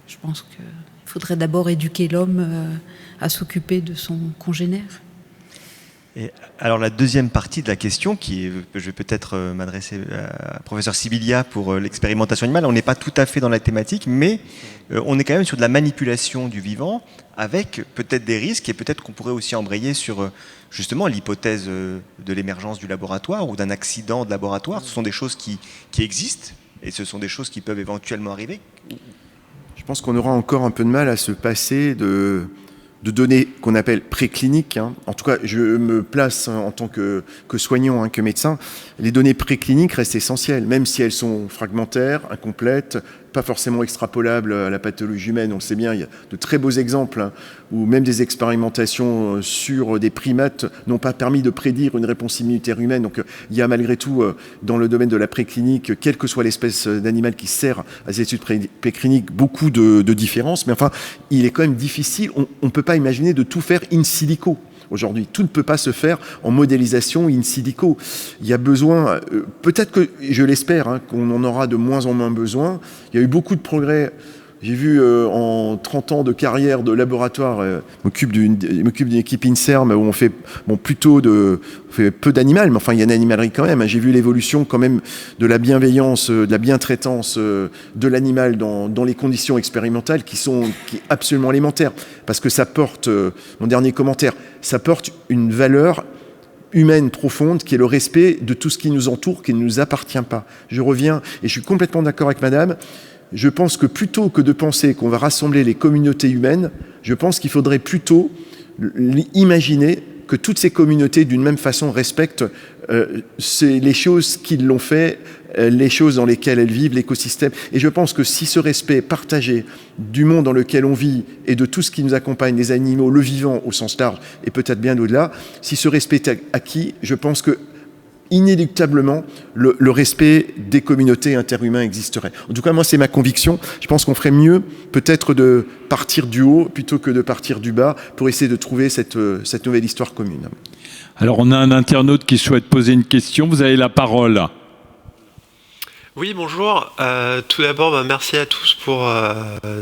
je pense qu'il faudrait d'abord éduquer l'homme à s'occuper de son congénère. Et alors la deuxième partie de la question, je vais peut-être m'adresser à professeur Sibilia pour l'expérimentation animale. On n'est pas tout à fait dans la thématique, mais on est quand même sur de la manipulation du vivant, avec peut-être des risques, et peut-être qu'on pourrait aussi embrayer sur justement l'hypothèse de l'émergence du laboratoire ou d'un accident de laboratoire. Ce sont des choses qui existent, et ce sont des choses qui peuvent éventuellement arriver. Je pense qu'on aura encore un peu de mal à se passer de données qu'on appelle précliniques. En tout cas, je me place en tant que soignant, que médecin. Les données précliniques restent essentielles, même si elles sont fragmentaires, incomplètes, pas forcément extrapolables à la pathologie humaine. On le sait bien, il y a de très beaux exemples, hein, où même des expérimentations sur des primates n'ont pas permis de prédire une réponse immunitaire humaine. Donc il y a malgré tout, dans le domaine de la préclinique, quelle que soit l'espèce d'animal qui sert à ces études précliniques, beaucoup de différences. Mais enfin, il est quand même difficile, on ne peut pas imaginer de tout faire in silico. Aujourd'hui, tout ne peut pas se faire en modélisation in silico. Il y a besoin, peut-être que, je l'espère, hein, qu'on en aura de moins en moins besoin. Il y a eu beaucoup de progrès. J'ai vu en 30 ans de carrière de laboratoire, je m'occupe d'une équipe INSERM où on fait peu d'animal, mais enfin il y a une animalerie quand même. J'ai vu l'évolution quand même de la bienveillance, de la bientraitance de l'animal dans les conditions expérimentales qui est absolument élémentaire. Parce que ça porte, mon dernier commentaire, ça porte une valeur humaine profonde qui est le respect de tout ce qui nous entoure, qui ne nous appartient pas. Je reviens, et je suis complètement d'accord avec madame, je pense que plutôt que de penser qu'on va rassembler les communautés humaines, je pense qu'il faudrait plutôt imaginer que toutes ces communautés, d'une même façon, respectent les choses qui l'ont fait, les choses dans lesquelles elles vivent, l'écosystème. Et je pense que si ce respect partagé du monde dans lequel on vit et de tout ce qui nous accompagne, les animaux, le vivant au sens large, et peut-être bien au-delà, si ce respect est acquis, je pense que inéluctablement, le respect des communautés interhumains existerait. En tout cas, moi, c'est ma conviction. Je pense qu'on ferait mieux peut-être de partir du haut plutôt que de partir du bas pour essayer de trouver cette nouvelle histoire commune. Alors, on a un internaute qui souhaite poser une question. Vous avez la parole. Oui, bonjour. Tout d'abord, merci à tous pour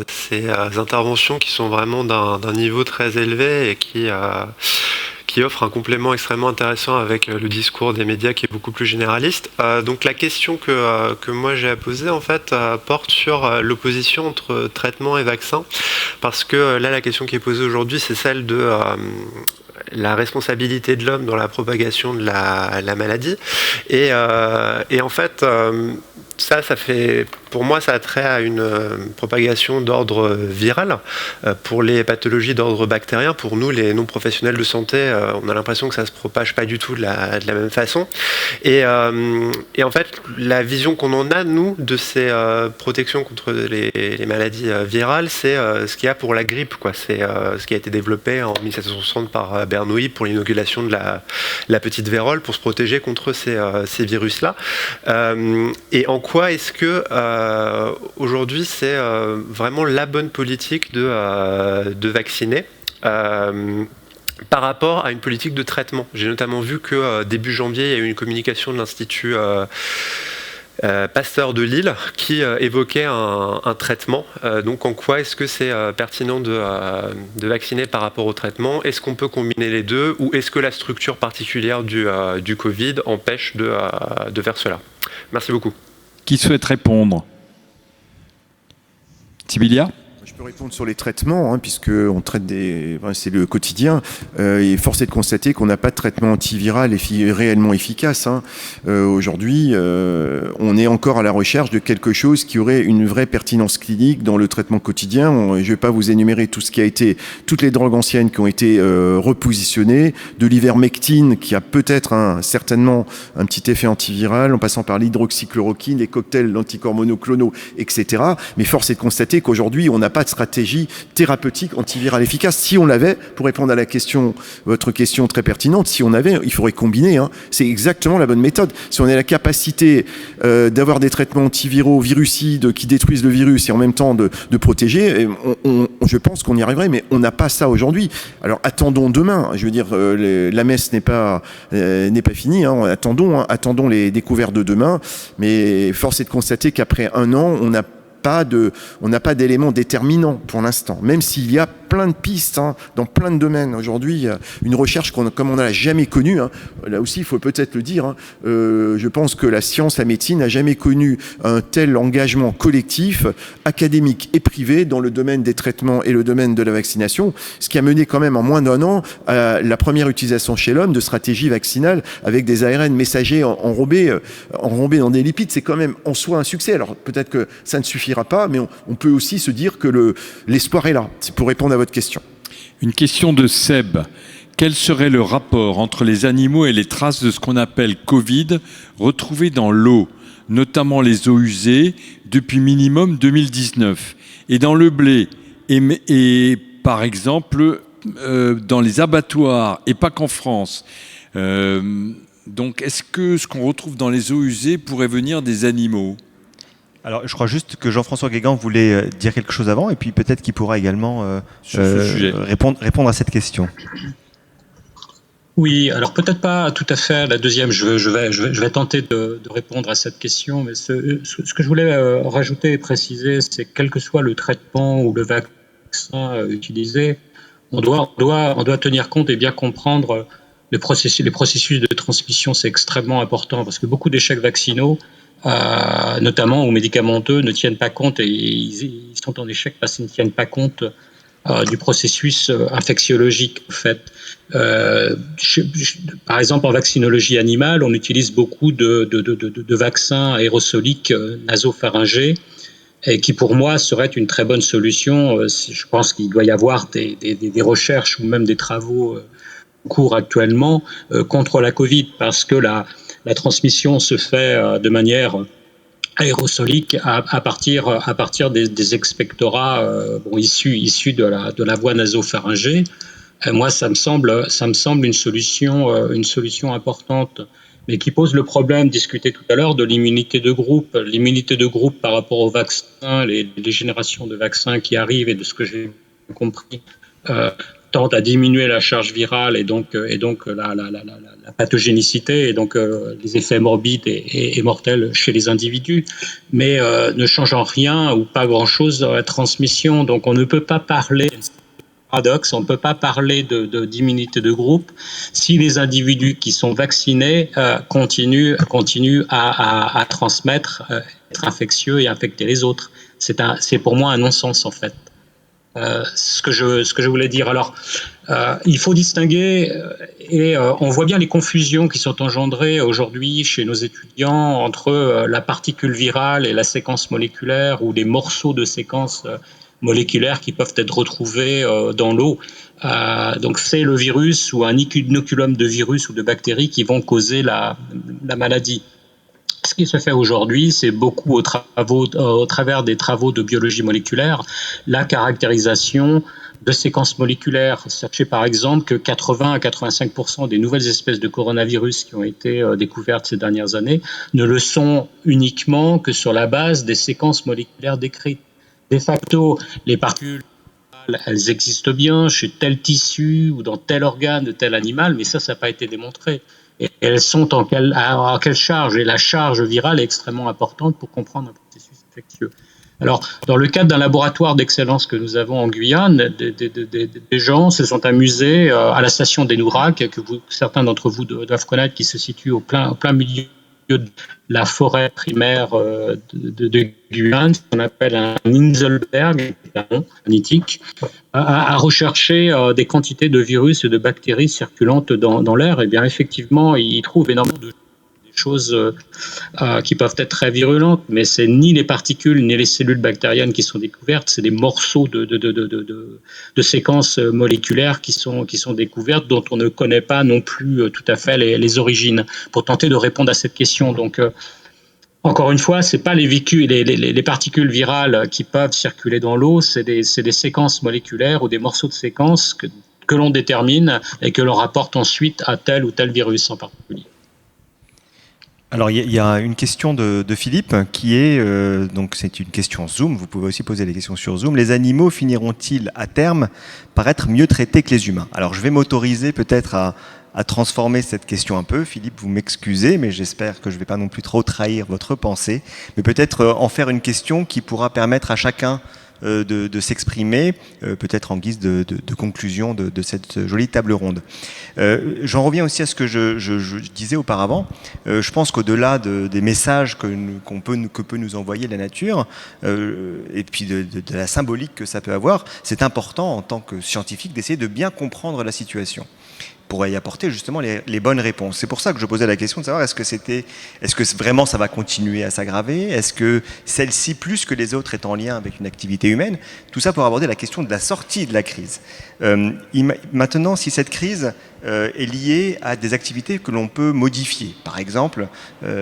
ces interventions qui sont vraiment d'un niveau très élevé et qui offre un complément extrêmement intéressant avec le discours des médias qui est beaucoup plus généraliste. Donc la question que moi j'ai à poser en fait porte sur l'opposition entre traitement et vaccin, parce que là la question qui est posée aujourd'hui c'est celle de la responsabilité de l'homme dans la propagation de la maladie et en fait ça fait, pour moi, ça a trait à une propagation d'ordre viral. Pour les pathologies d'ordre bactérien, pour nous, les non-professionnels de santé, on a l'impression que ça ne se propage pas du tout de la même façon. Et en fait, la vision qu'on en a, nous, de ces protections contre les maladies virales, c'est ce qu'il y a pour la grippe, quoi. C'est ce qui a été développé en 1760 par Bernoulli pour l'inauculation de la petite vérole pour se protéger contre ces virus-là. Et en quoi est-ce que aujourd'hui c'est vraiment la bonne politique de vacciner par rapport à une politique de traitement? J'ai notamment vu que début janvier, il y a eu une communication de l'Institut Pasteur de Lille qui évoquait un traitement. Donc en quoi est-ce que c'est pertinent de vacciner par rapport au traitement? Est-ce qu'on peut combiner les deux ou est-ce que la structure particulière du Covid empêche de faire cela? Merci beaucoup. Qui souhaite répondre? Tibilia? Je peux répondre sur les traitements, hein, puisqu'on traite c'est le quotidien. Et force est de constater qu'on n'a pas de traitement antiviral réellement efficace. Hein. Aujourd'hui, on est encore à la recherche de quelque chose qui aurait une vraie pertinence clinique dans le traitement quotidien. Je ne vais pas vous énumérer toutes les drogues anciennes qui ont été repositionnées, de l'ivermectine qui a peut-être certainement un petit effet antiviral, en passant par l'hydroxychloroquine, les cocktails d'anticorps monoclonaux, etc. Mais force est de constater qu'aujourd'hui, on n'a pas de stratégie thérapeutique antivirale efficace. Si on l'avait, pour répondre à votre question très pertinente, si on avait, il faudrait combiner. Hein. C'est exactement la bonne méthode. Si on a la capacité d'avoir des traitements antiviraux, virucides, qui détruisent le virus et en même temps de protéger, je pense qu'on y arriverait, mais on n'a pas ça aujourd'hui. Alors attendons demain. Je veux dire, la messe n'est pas finie. Hein. Attendons les découvertes de demain. Mais force est de constater qu'après un an, on n'a pas d'éléments déterminants pour l'instant, même s'il y a plein de pistes dans plein de domaines. Aujourd'hui, une recherche comme on n'a jamais connue, là aussi il faut peut-être le dire, je pense que la science, la médecine n'a jamais connu un tel engagement collectif, académique et privé dans le domaine des traitements et le domaine de la vaccination, ce qui a mené quand même en moins d'un an à la première utilisation chez l'homme de stratégies vaccinales avec des ARN messagers enrobés dans des lipides. C'est quand même en soi un succès. Alors peut-être que ça ne suffira pas, mais on peut aussi se dire que l'espoir est là. C'est pour répondre à votre question. Une question de Seb. Quel serait le rapport entre les animaux et les traces de ce qu'on appelle Covid retrouvées dans l'eau? notamment les eaux usées, depuis minimum 2019. Et dans le blé, et par exemple, dans les abattoirs, et pas qu'en France. Donc, est-ce que ce qu'on retrouve dans les eaux usées pourrait venir des animaux ? Alors, je crois juste que Jean-François Guégan voulait dire quelque chose avant, et puis peut-être qu'il pourra également répondre à cette question. Oui, alors peut-être pas tout à fait la deuxième. Je vais tenter de répondre à cette question, mais ce que je voulais rajouter et préciser, c'est que quel que soit le traitement ou le vaccin utilisé, on doit tenir compte et bien comprendre les processus de transmission. C'est extrêmement important parce que beaucoup d'échecs vaccinaux, notamment ou médicamenteux, ne tiennent pas compte et ils sont en échec parce qu'ils ne tiennent pas compte du processus infectiologique, en fait. Par exemple, en vaccinologie animale, on utilise beaucoup de vaccins aérosoliques nasopharyngés, et qui pour moi serait une très bonne solution. Je pense qu'il doit y avoir des recherches ou même des travaux en cours actuellement contre la Covid, parce que la transmission se fait de manière aérosolique à partir des expectorats issus de la voie nasopharyngée. Moi, ça me semble une solution importante, mais qui pose le problème discuté tout à l'heure de l'immunité de groupe. L'immunité de groupe par rapport aux vaccins, les générations de vaccins qui arrivent, et de ce que j'ai compris, tendent à diminuer la charge virale et donc la pathogénicité et donc les effets morbides et mortels chez les individus, mais ne change en rien ou pas grand-chose dans la transmission. Donc on ne peut pas parler... Paradoxe, on ne peut pas parler d'immunité de groupe si les individus qui sont vaccinés continuent à transmettre, être infectieux et infecter les autres. C'est pour moi un non-sens, en fait. Ce que je voulais dire. Alors, il faut distinguer, et on voit bien les confusions qui sont engendrées aujourd'hui chez nos étudiants entre la particule virale et la séquence moléculaire, ou les morceaux de séquence moléculaires qui peuvent être retrouvés dans l'eau. Donc c'est le virus ou un inoculum de virus ou de bactéries qui vont causer la maladie. Ce qui se fait aujourd'hui, c'est beaucoup au travers des travaux de biologie moléculaire, la caractérisation de séquences moléculaires. Sachez par exemple que 80 à 85% des nouvelles espèces de coronavirus qui ont été découvertes ces dernières années ne le sont uniquement que sur la base des séquences moléculaires décrites. De facto, les particules, elles existent bien chez tel tissu ou dans tel organe de tel animal, mais ça n'a pas été démontré. Et elles sont à quelle charge? Et la charge virale est extrêmement importante pour comprendre un processus infectieux. Alors, dans le cadre d'un laboratoire d'excellence que nous avons en Guyane, des gens se sont amusés à la station d'Enourac, que certains d'entre vous doivent connaître, qui se situe au plein milieu de la forêt primaire de Guyane, ce qu'on appelle un Inselberg, un nitique, à rechercher des quantités de virus et de bactéries circulantes dans l'air. Et bien effectivement, ils trouvent énormément de choses qui peuvent être très virulentes, mais c'est ni les particules ni les cellules bactériennes qui sont découvertes, c'est des morceaux de séquences moléculaires qui sont découvertes, dont on ne connaît pas non plus tout à fait les origines. Pour tenter de répondre à cette question, donc encore une fois, c'est pas les particules virales qui peuvent circuler dans l'eau, c'est des séquences moléculaires ou des morceaux de séquences que l'on détermine et que l'on rapporte ensuite à tel ou tel virus en particulier. Alors, il y a une question de Philippe qui est, donc c'est une question Zoom, vous pouvez aussi poser des questions sur Zoom. Les animaux finiront-ils à terme par être mieux traités que les humains? Alors, je vais m'autoriser peut-être à transformer cette question un peu. Philippe, vous m'excusez, mais j'espère que je ne vais pas non plus trop trahir votre pensée. Mais peut-être en faire une question qui pourra permettre à chacun de s'exprimer, peut-être en guise de conclusion de cette jolie table ronde. J'en reviens aussi à ce que je disais auparavant. Je pense qu'au-delà des messages que peut nous envoyer la nature, et puis de la symbolique que ça peut avoir, c'est important en tant que scientifique d'essayer de bien comprendre la situation pour y apporter justement les bonnes réponses. C'est pour ça que je posais la question de savoir est-ce que vraiment ça va continuer à s'aggraver? Est-ce que celle-ci, plus que les autres, est en lien avec une activité humaine? Tout ça pour aborder la question de la sortie de la crise. Maintenant, si cette crise est lié à des activités que l'on peut modifier. Par exemple,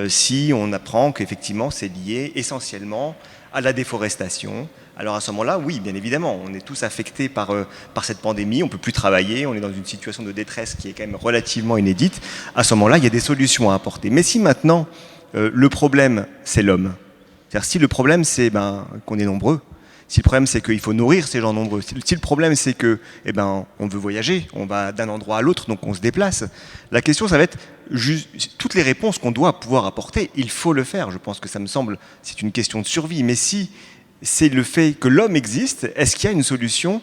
si on apprend qu'effectivement c'est lié essentiellement à la déforestation, alors à ce moment-là, oui, bien évidemment, on est tous affectés par cette pandémie, on ne peut plus travailler, on est dans une situation de détresse qui est quand même relativement inédite. À ce moment-là, il y a des solutions à apporter. Mais si maintenant, le problème, c'est l'homme, c'est-à-dire si le problème, c'est qu'on est nombreux, si le problème, c'est qu'il faut nourrir ces gens nombreux, si le problème, c'est que, on veut voyager, on va d'un endroit à l'autre, donc on se déplace, la question, ça va être toutes les réponses qu'on doit pouvoir apporter, il faut le faire. Je pense que ça me semble, c'est une question de survie. Mais si c'est le fait que l'homme existe, est-ce qu'il y a une solution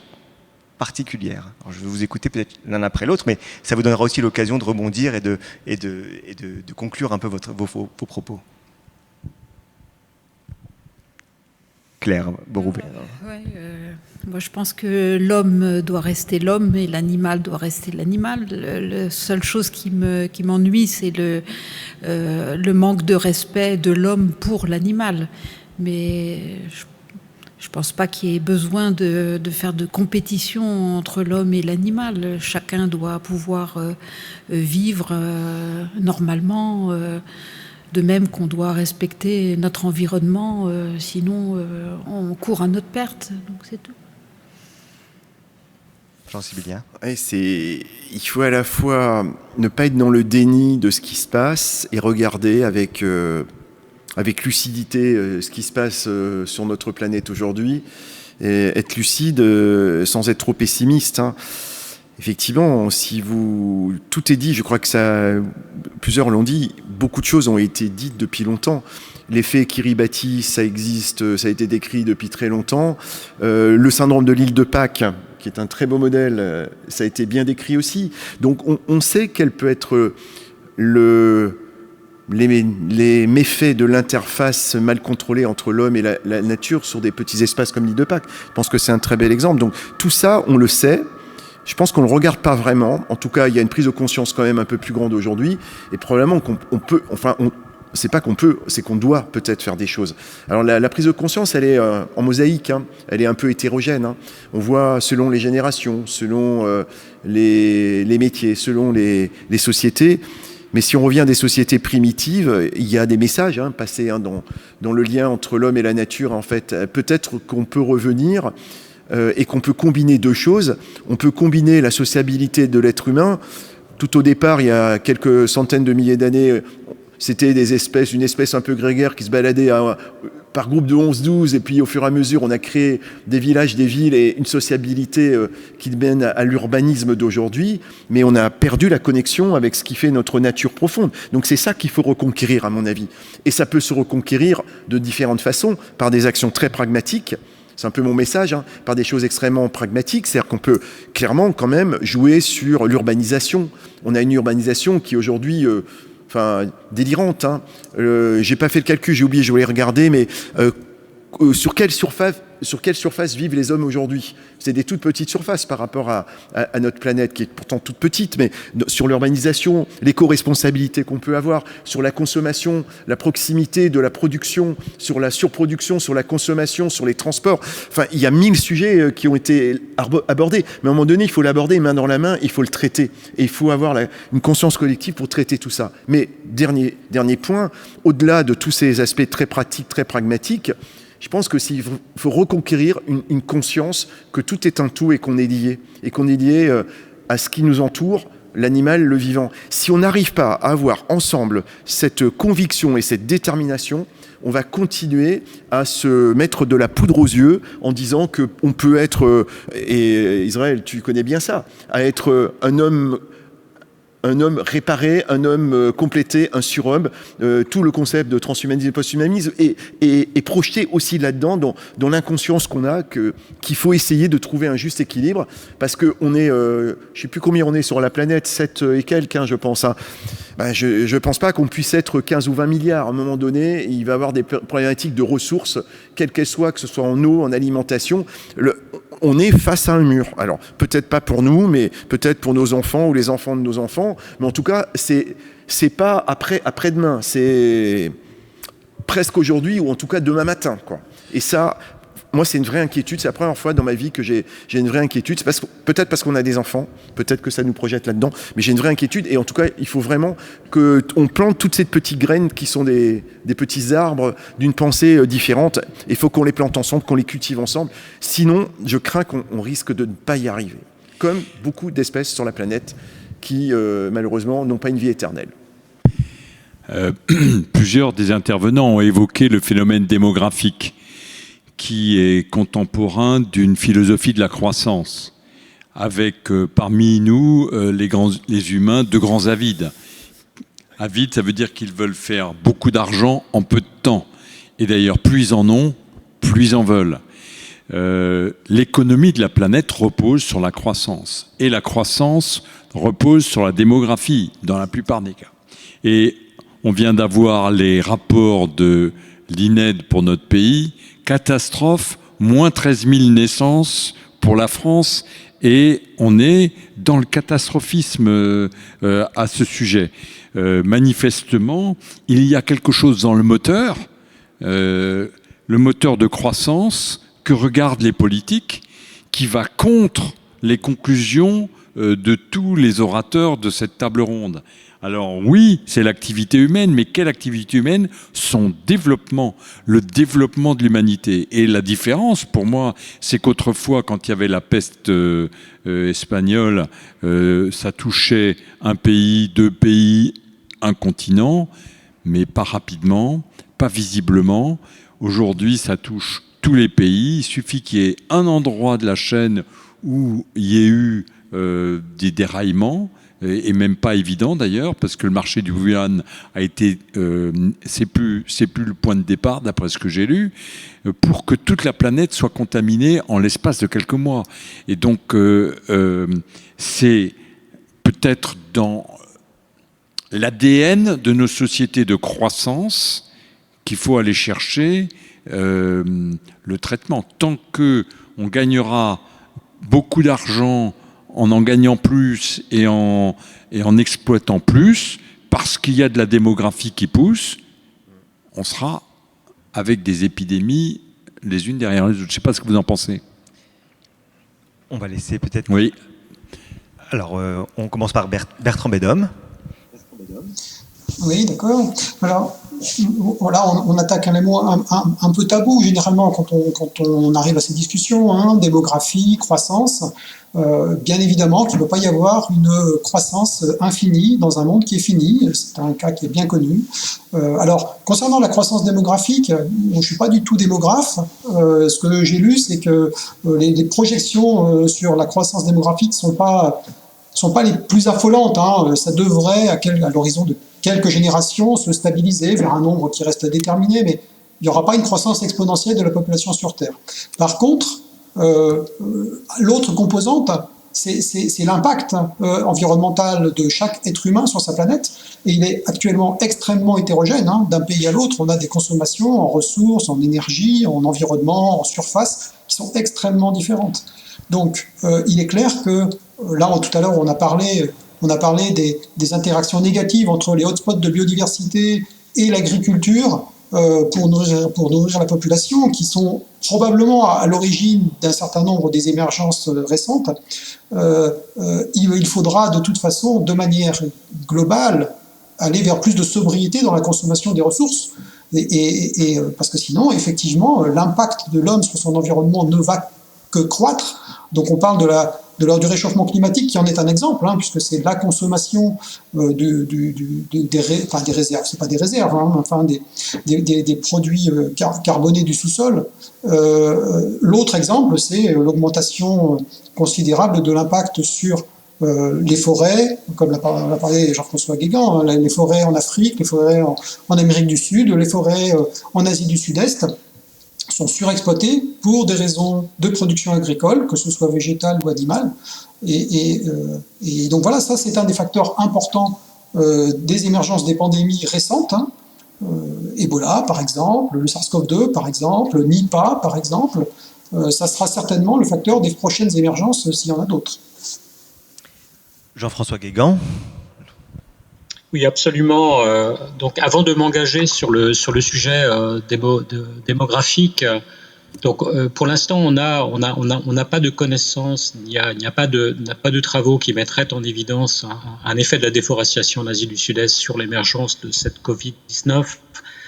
particulière? Alors, je vais vous écouter peut-être l'un après l'autre, mais ça vous donnera aussi l'occasion de rebondir et de conclure un peu vos propos. Claire Borouvé. Moi, je pense que l'homme doit rester l'homme et l'animal doit rester l'animal. La seule chose qui m'ennuie, c'est le manque de respect de l'homme pour l'animal. Mais je ne pense pas qu'il y ait besoin de faire de compétition entre l'homme et l'animal. Chacun doit pouvoir vivre normalement. De même qu'on doit respecter notre environnement, sinon on court à notre perte. Donc c'est tout. Jean-Sébastien. Il faut à la fois ne pas être dans le déni de ce qui se passe et regarder avec lucidité ce qui se passe sur notre planète aujourd'hui, et être lucide sans être trop pessimiste. Effectivement, tout est dit, je crois que plusieurs l'ont dit, beaucoup de choses ont été dites depuis longtemps. L'effet Kiribati, ça existe, ça a été décrit depuis très longtemps. Le syndrome de l'île de Pâques, qui est un très beau modèle, ça a été bien décrit aussi. Donc on sait quel peut être les méfaits de l'interface mal contrôlée entre l'homme et la nature sur des petits espaces comme l'île de Pâques. Je pense que c'est un très bel exemple. Donc tout ça, on le sait. Je pense qu'on ne le regarde pas vraiment. En tout cas, il y a une prise de conscience quand même un peu plus grande aujourd'hui. Et probablement qu'on peut, c'est pas qu'on peut, c'est qu'on doit peut-être faire des choses. Alors la prise de conscience, elle est en mosaïque, elle est un peu hétérogène. On voit selon les générations, selon les métiers, selon les sociétés. Mais si on revient à des sociétés primitives, il y a des messages passés dans le lien entre l'homme et la nature. En fait, peut-être qu'on peut revenir et qu'on peut combiner deux choses. On peut combiner la sociabilité de l'être humain. Tout au départ, il y a quelques centaines de milliers d'années, c'était une espèce un peu grégaire qui se baladait par groupe de 11-12, et puis au fur et à mesure, on a créé des villages, des villes et une sociabilité qui mène à l'urbanisme d'aujourd'hui, mais on a perdu la connexion avec ce qui fait notre nature profonde. Donc c'est ça qu'il faut reconquérir, à mon avis. Et ça peut se reconquérir de différentes façons, par des actions très pragmatiques. C'est un peu mon message, par des choses extrêmement pragmatiques. C'est-à-dire qu'on peut clairement quand même jouer sur l'urbanisation. On a une urbanisation qui aujourd'hui, délirante. J'ai pas fait le calcul, j'ai oublié, je voulais regarder, mais sur quelle surface vivent les hommes aujourd'hui? C'est des toutes petites surfaces par rapport à notre planète, qui est pourtant toute petite, mais sur l'urbanisation, l'éco-responsabilité qu'on peut avoir, sur la consommation, la proximité de la production, sur la surproduction, sur la consommation, sur les transports. Il y a 1000 sujets qui ont été abordés. Mais à un moment donné, il faut l'aborder main dans la main, il faut le traiter. Et il faut avoir une conscience collective pour traiter tout ça. Mais dernier point, au-delà de tous ces aspects très pratiques, très pragmatiques, je pense que s'il faut reconquérir une conscience que tout est un tout et qu'on est lié à ce qui nous entoure, l'animal, le vivant. Si on n'arrive pas à avoir ensemble cette conviction et cette détermination, on va continuer à se mettre de la poudre aux yeux en disant qu'on peut être, et Israël, tu connais bien ça, à être un homme réparé, un homme complété, un surhomme, tout le concept de transhumanisme et posthumanisme est projeté aussi là-dedans, dans l'inconscience qu'on a, qu'il faut essayer de trouver un juste équilibre, parce qu'on est, je ne sais plus combien on est sur la planète, 7 et quelques, je pense. Je ne pense pas qu'on puisse être 15 ou 20 milliards. À un moment donné, il va y avoir des problématiques de ressources, quelles qu'elles soient, que ce soit en eau, en alimentation. On est face à un mur. Alors, peut-être pas pour nous, mais peut-être pour nos enfants ou les enfants de nos enfants. Mais en tout cas, c'est pas après-demain. C'est presque aujourd'hui ou en tout cas demain matin, quoi. Et ça, moi, c'est une vraie inquiétude. C'est la première fois dans ma vie que j'ai une vraie inquiétude. C'est peut-être parce qu'on a des enfants, peut-être que ça nous projette là-dedans, mais j'ai une vraie inquiétude. Et en tout cas, il faut vraiment qu'on plante toutes ces petites graines qui sont des petits arbres d'une pensée différente. Il faut qu'on les plante ensemble, qu'on les cultive ensemble. Sinon, je crains qu'on risque de ne pas y arriver. Comme beaucoup d'espèces sur la planète qui, malheureusement, n'ont pas une vie éternelle. Plusieurs des intervenants ont évoqué le phénomène démographique qui est contemporain d'une philosophie de la croissance, avec parmi nous, les humains, de grands avides. Avides, ça veut dire qu'ils veulent faire beaucoup d'argent en peu de temps. Et d'ailleurs, plus ils en ont, plus ils en veulent. L'économie de la planète repose sur la croissance. Et la croissance repose sur la démographie, dans la plupart des cas. Et on vient d'avoir les rapports de l'INED pour notre pays. Catastrophe, moins 13 000 naissances pour la France. Et on est dans le catastrophisme à ce sujet. Manifestement, il y a quelque chose dans le moteur de croissance que regardent les politiques, qui va contre les conclusions de tous les orateurs de cette table ronde. Alors oui, c'est l'activité humaine, mais quelle activité humaine? Son développement, le développement de l'humanité. Et la différence, pour moi, c'est qu'autrefois, quand il y avait la peste espagnole, ça touchait un pays, deux pays, un continent, mais pas rapidement, pas visiblement. Aujourd'hui, ça touche tous les pays. Il suffit qu'il y ait un endroit de la chaîne où il y ait eu des déraillements, et même pas évident d'ailleurs, parce que le marché du Wuhan a été, c'est plus le point de départ, d'après ce que j'ai lu, pour que toute la planète soit contaminée en l'espace de quelques mois. Et donc, c'est peut-être dans l'ADN de nos sociétés de croissance qu'il faut aller chercher le traitement. Tant qu'on gagnera beaucoup d'argent en gagnant plus et en exploitant plus, parce qu'il y a de la démographie qui pousse, on sera avec des épidémies les unes derrière les autres. Je ne sais pas ce que vous en pensez. On va laisser peut-être... Oui. Alors, on commence par Bertrand Bédhomme. Oui, d'accord. Alors, voilà, on attaque un élément un peu tabou, généralement, quand on arrive à ces discussions, hein, démographie, croissance. Bien évidemment qu'il ne peut pas y avoir une croissance infinie dans un monde qui est fini. C'est un cas qui est bien connu. Alors, concernant la croissance démographique, je ne suis pas du tout démographe. Ce que j'ai lu, c'est que les projections sur la croissance démographique ne sont pas les plus affolantes. Hein. Ça devrait, à l'horizon de quelques générations, se stabiliser vers un nombre qui reste déterminé, mais il n'y aura pas une croissance exponentielle de la population sur Terre. Par contre, l'autre composante, c'est l'impact environnemental de chaque être humain sur sa planète, et il est actuellement extrêmement hétérogène. Hein. D'un pays à l'autre, on a des consommations en ressources, en énergie, en environnement, en surface, qui sont extrêmement différentes. Donc, il est clair que, là, tout à l'heure, on a parlé des interactions négatives entre les hotspots de biodiversité et l'agriculture pour nourrir la population, qui sont probablement à l'origine d'un certain nombre des émergences récentes. Il faudra de toute façon, de manière globale, aller vers plus de sobriété dans la consommation des ressources, parce que sinon, effectivement, l'impact de l'homme sur son environnement ne va que croître. Donc on parle du réchauffement climatique qui en est un exemple, hein, puisque c'est la consommation des réserves, c'est pas des réserves, hein, enfin des produits carbonés du sous-sol. L'autre exemple, c'est l'augmentation considérable de l'impact sur les forêts, comme l'a parlé Jean-François Guégan, hein, les forêts en Afrique, les forêts en Amérique du Sud, les forêts en Asie du Sud-Est, sont surexploités pour des raisons de production agricole, que ce soit végétale ou animale. Et donc voilà, ça c'est un des facteurs importants des émergences des pandémies récentes. Hein. Ebola, par exemple, le SARS-CoV-2, par exemple, Nipah, par exemple. Ça sera certainement le facteur des prochaines émergences, s'il y en a d'autres. Jean-François Guégan. Oui, absolument. Donc, avant de m'engager sur le sujet démographique, Donc, pour l'instant, on n'a pas de connaissances, il n'y a pas de travaux qui mettraient en évidence un effet de la déforestation en Asie du Sud-Est sur l'émergence de cette Covid-19.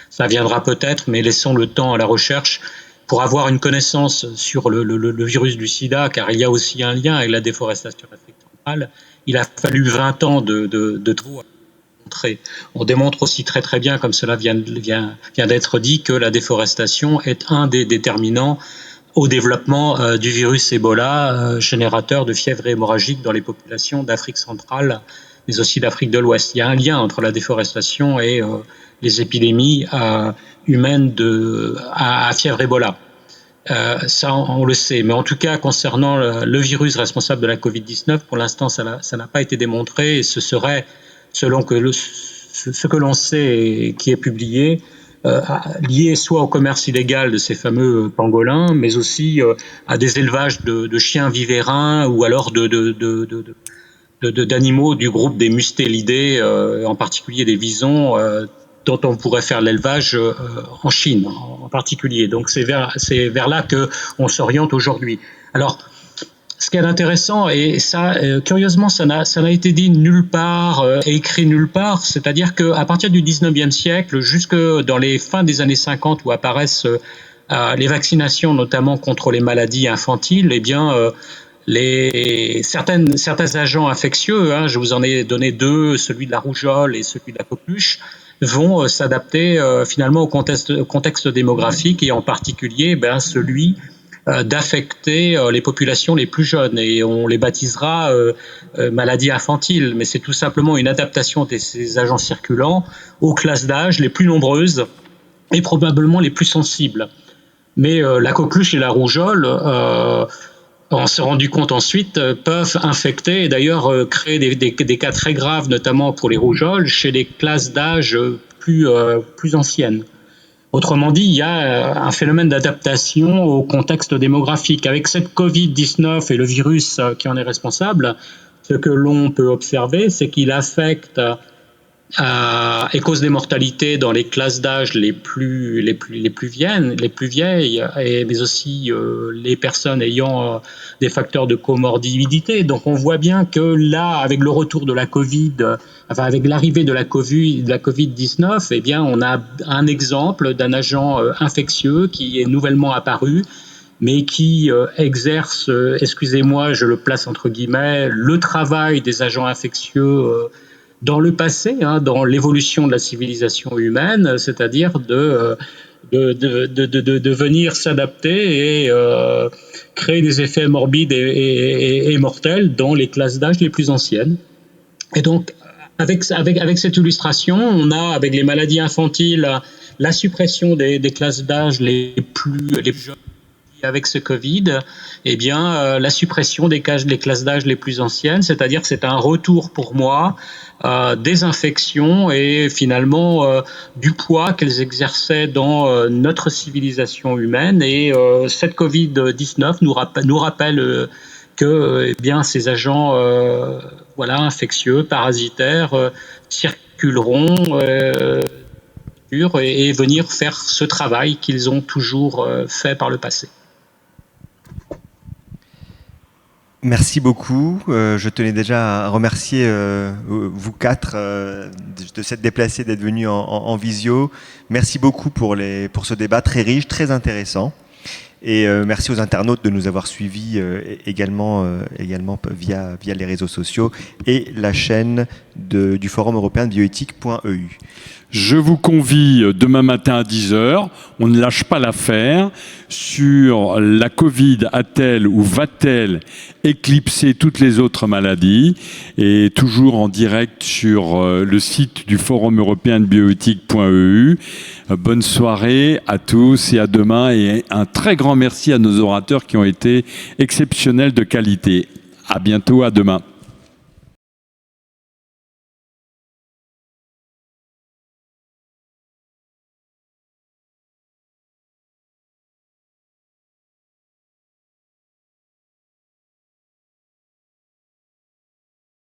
Ça viendra peut-être, mais laissons le temps à la recherche pour avoir une connaissance sur le virus du sida, car il y a aussi un lien avec la déforestation en Afrique centrale. Il a fallu 20 ans de travaux. On démontre aussi très très bien, comme cela vient d'être dit, que la déforestation est un des déterminants au développement du virus Ebola, générateur de fièvre hémorragique dans les populations d'Afrique centrale, mais aussi d'Afrique de l'Ouest. Il y a un lien entre la déforestation et les épidémies humaines à fièvre Ebola. Ça, on le sait. Mais en tout cas, concernant le virus responsable de la Covid-19, pour l'instant, ça n'a pas été démontré, et ce serait, selon ce que l'on sait et qui est publié, lié soit au commerce illégal de ces fameux pangolins, mais aussi à des élevages de chiens vivérins, ou alors d'animaux du groupe des mustélidés, en particulier des visons, dont on pourrait faire l'élevage en Chine en particulier. Donc c'est vers là qu'on s'oriente aujourd'hui. Alors, ce qui est intéressant, et ça, curieusement, ça n'a été dit nulle part, écrit nulle part, c'est-à-dire qu'à partir du 19e siècle, jusque dans les fins des années 50, où apparaissent les vaccinations, notamment contre les maladies infantiles, eh bien, certains agents infectieux, je vous en ai donné deux, celui de la rougeole et celui de la coqueluche, vont s'adapter finalement au contexte démographique, et en particulier celui d'affecter les populations les plus jeunes, et on les baptisera maladies infantiles, mais c'est tout simplement une adaptation de ces agents circulants aux classes d'âge les plus nombreuses et probablement les plus sensibles. Mais la coqueluche et la rougeole, on s'est rendu compte ensuite, peuvent infecter et d'ailleurs créer des cas très graves, notamment pour les rougeoles, chez des classes d'âge plus anciennes. Autrement dit, il y a un phénomène d'adaptation au contexte démographique. Avec cette Covid-19 et le virus qui en est responsable, ce que l'on peut observer, c'est qu'il affecte et cause des mortalités dans les classes d'âge les plus vieilles, mais aussi les personnes ayant des facteurs de comorbidité. Donc on voit bien que là, avec le retour de la Covid, avec l'arrivée de la Covid-19, eh bien on a un exemple d'un agent infectieux qui est nouvellement apparu, mais qui exerce, excusez-moi, je le place entre guillemets, le travail des agents infectieux dans le passé, dans l'évolution de la civilisation humaine, c'est-à-dire de venir s'adapter et créer des effets morbides et mortels dans les classes d'âge les plus anciennes. Et donc, avec cette illustration, on a, avec les maladies infantiles, la suppression des classes d'âge les plus jeunes. Avec ce Covid, eh bien, la suppression des classes d'âge les plus anciennes, c'est-à-dire que c'est un retour pour moi des infections et finalement du poids qu'elles exerçaient dans notre civilisation humaine. Et cette Covid-19 nous rappelle que eh bien, ces agents infectieux, parasitaires, circuleront et venir faire ce travail qu'ils ont toujours fait par le passé. Merci beaucoup. Je tenais déjà à remercier vous quatre de s'être déplacés, d'être venus en visio. Merci beaucoup pour ce débat très riche, très intéressant. Et merci aux internautes de nous avoir suivis également via les réseaux sociaux et la chaîne du Forum européen de bioéthique.eu. Je vous convie demain matin à 10h, on ne lâche pas l'affaire, sur la Covid a-t-elle ou va-t-elle éclipser toutes les autres maladies, et toujours en direct sur le site du Forum européen de bioéthique.eu. Bonne soirée à tous et à demain, et un très grand merci à nos orateurs qui ont été exceptionnels de qualité. À bientôt, à demain.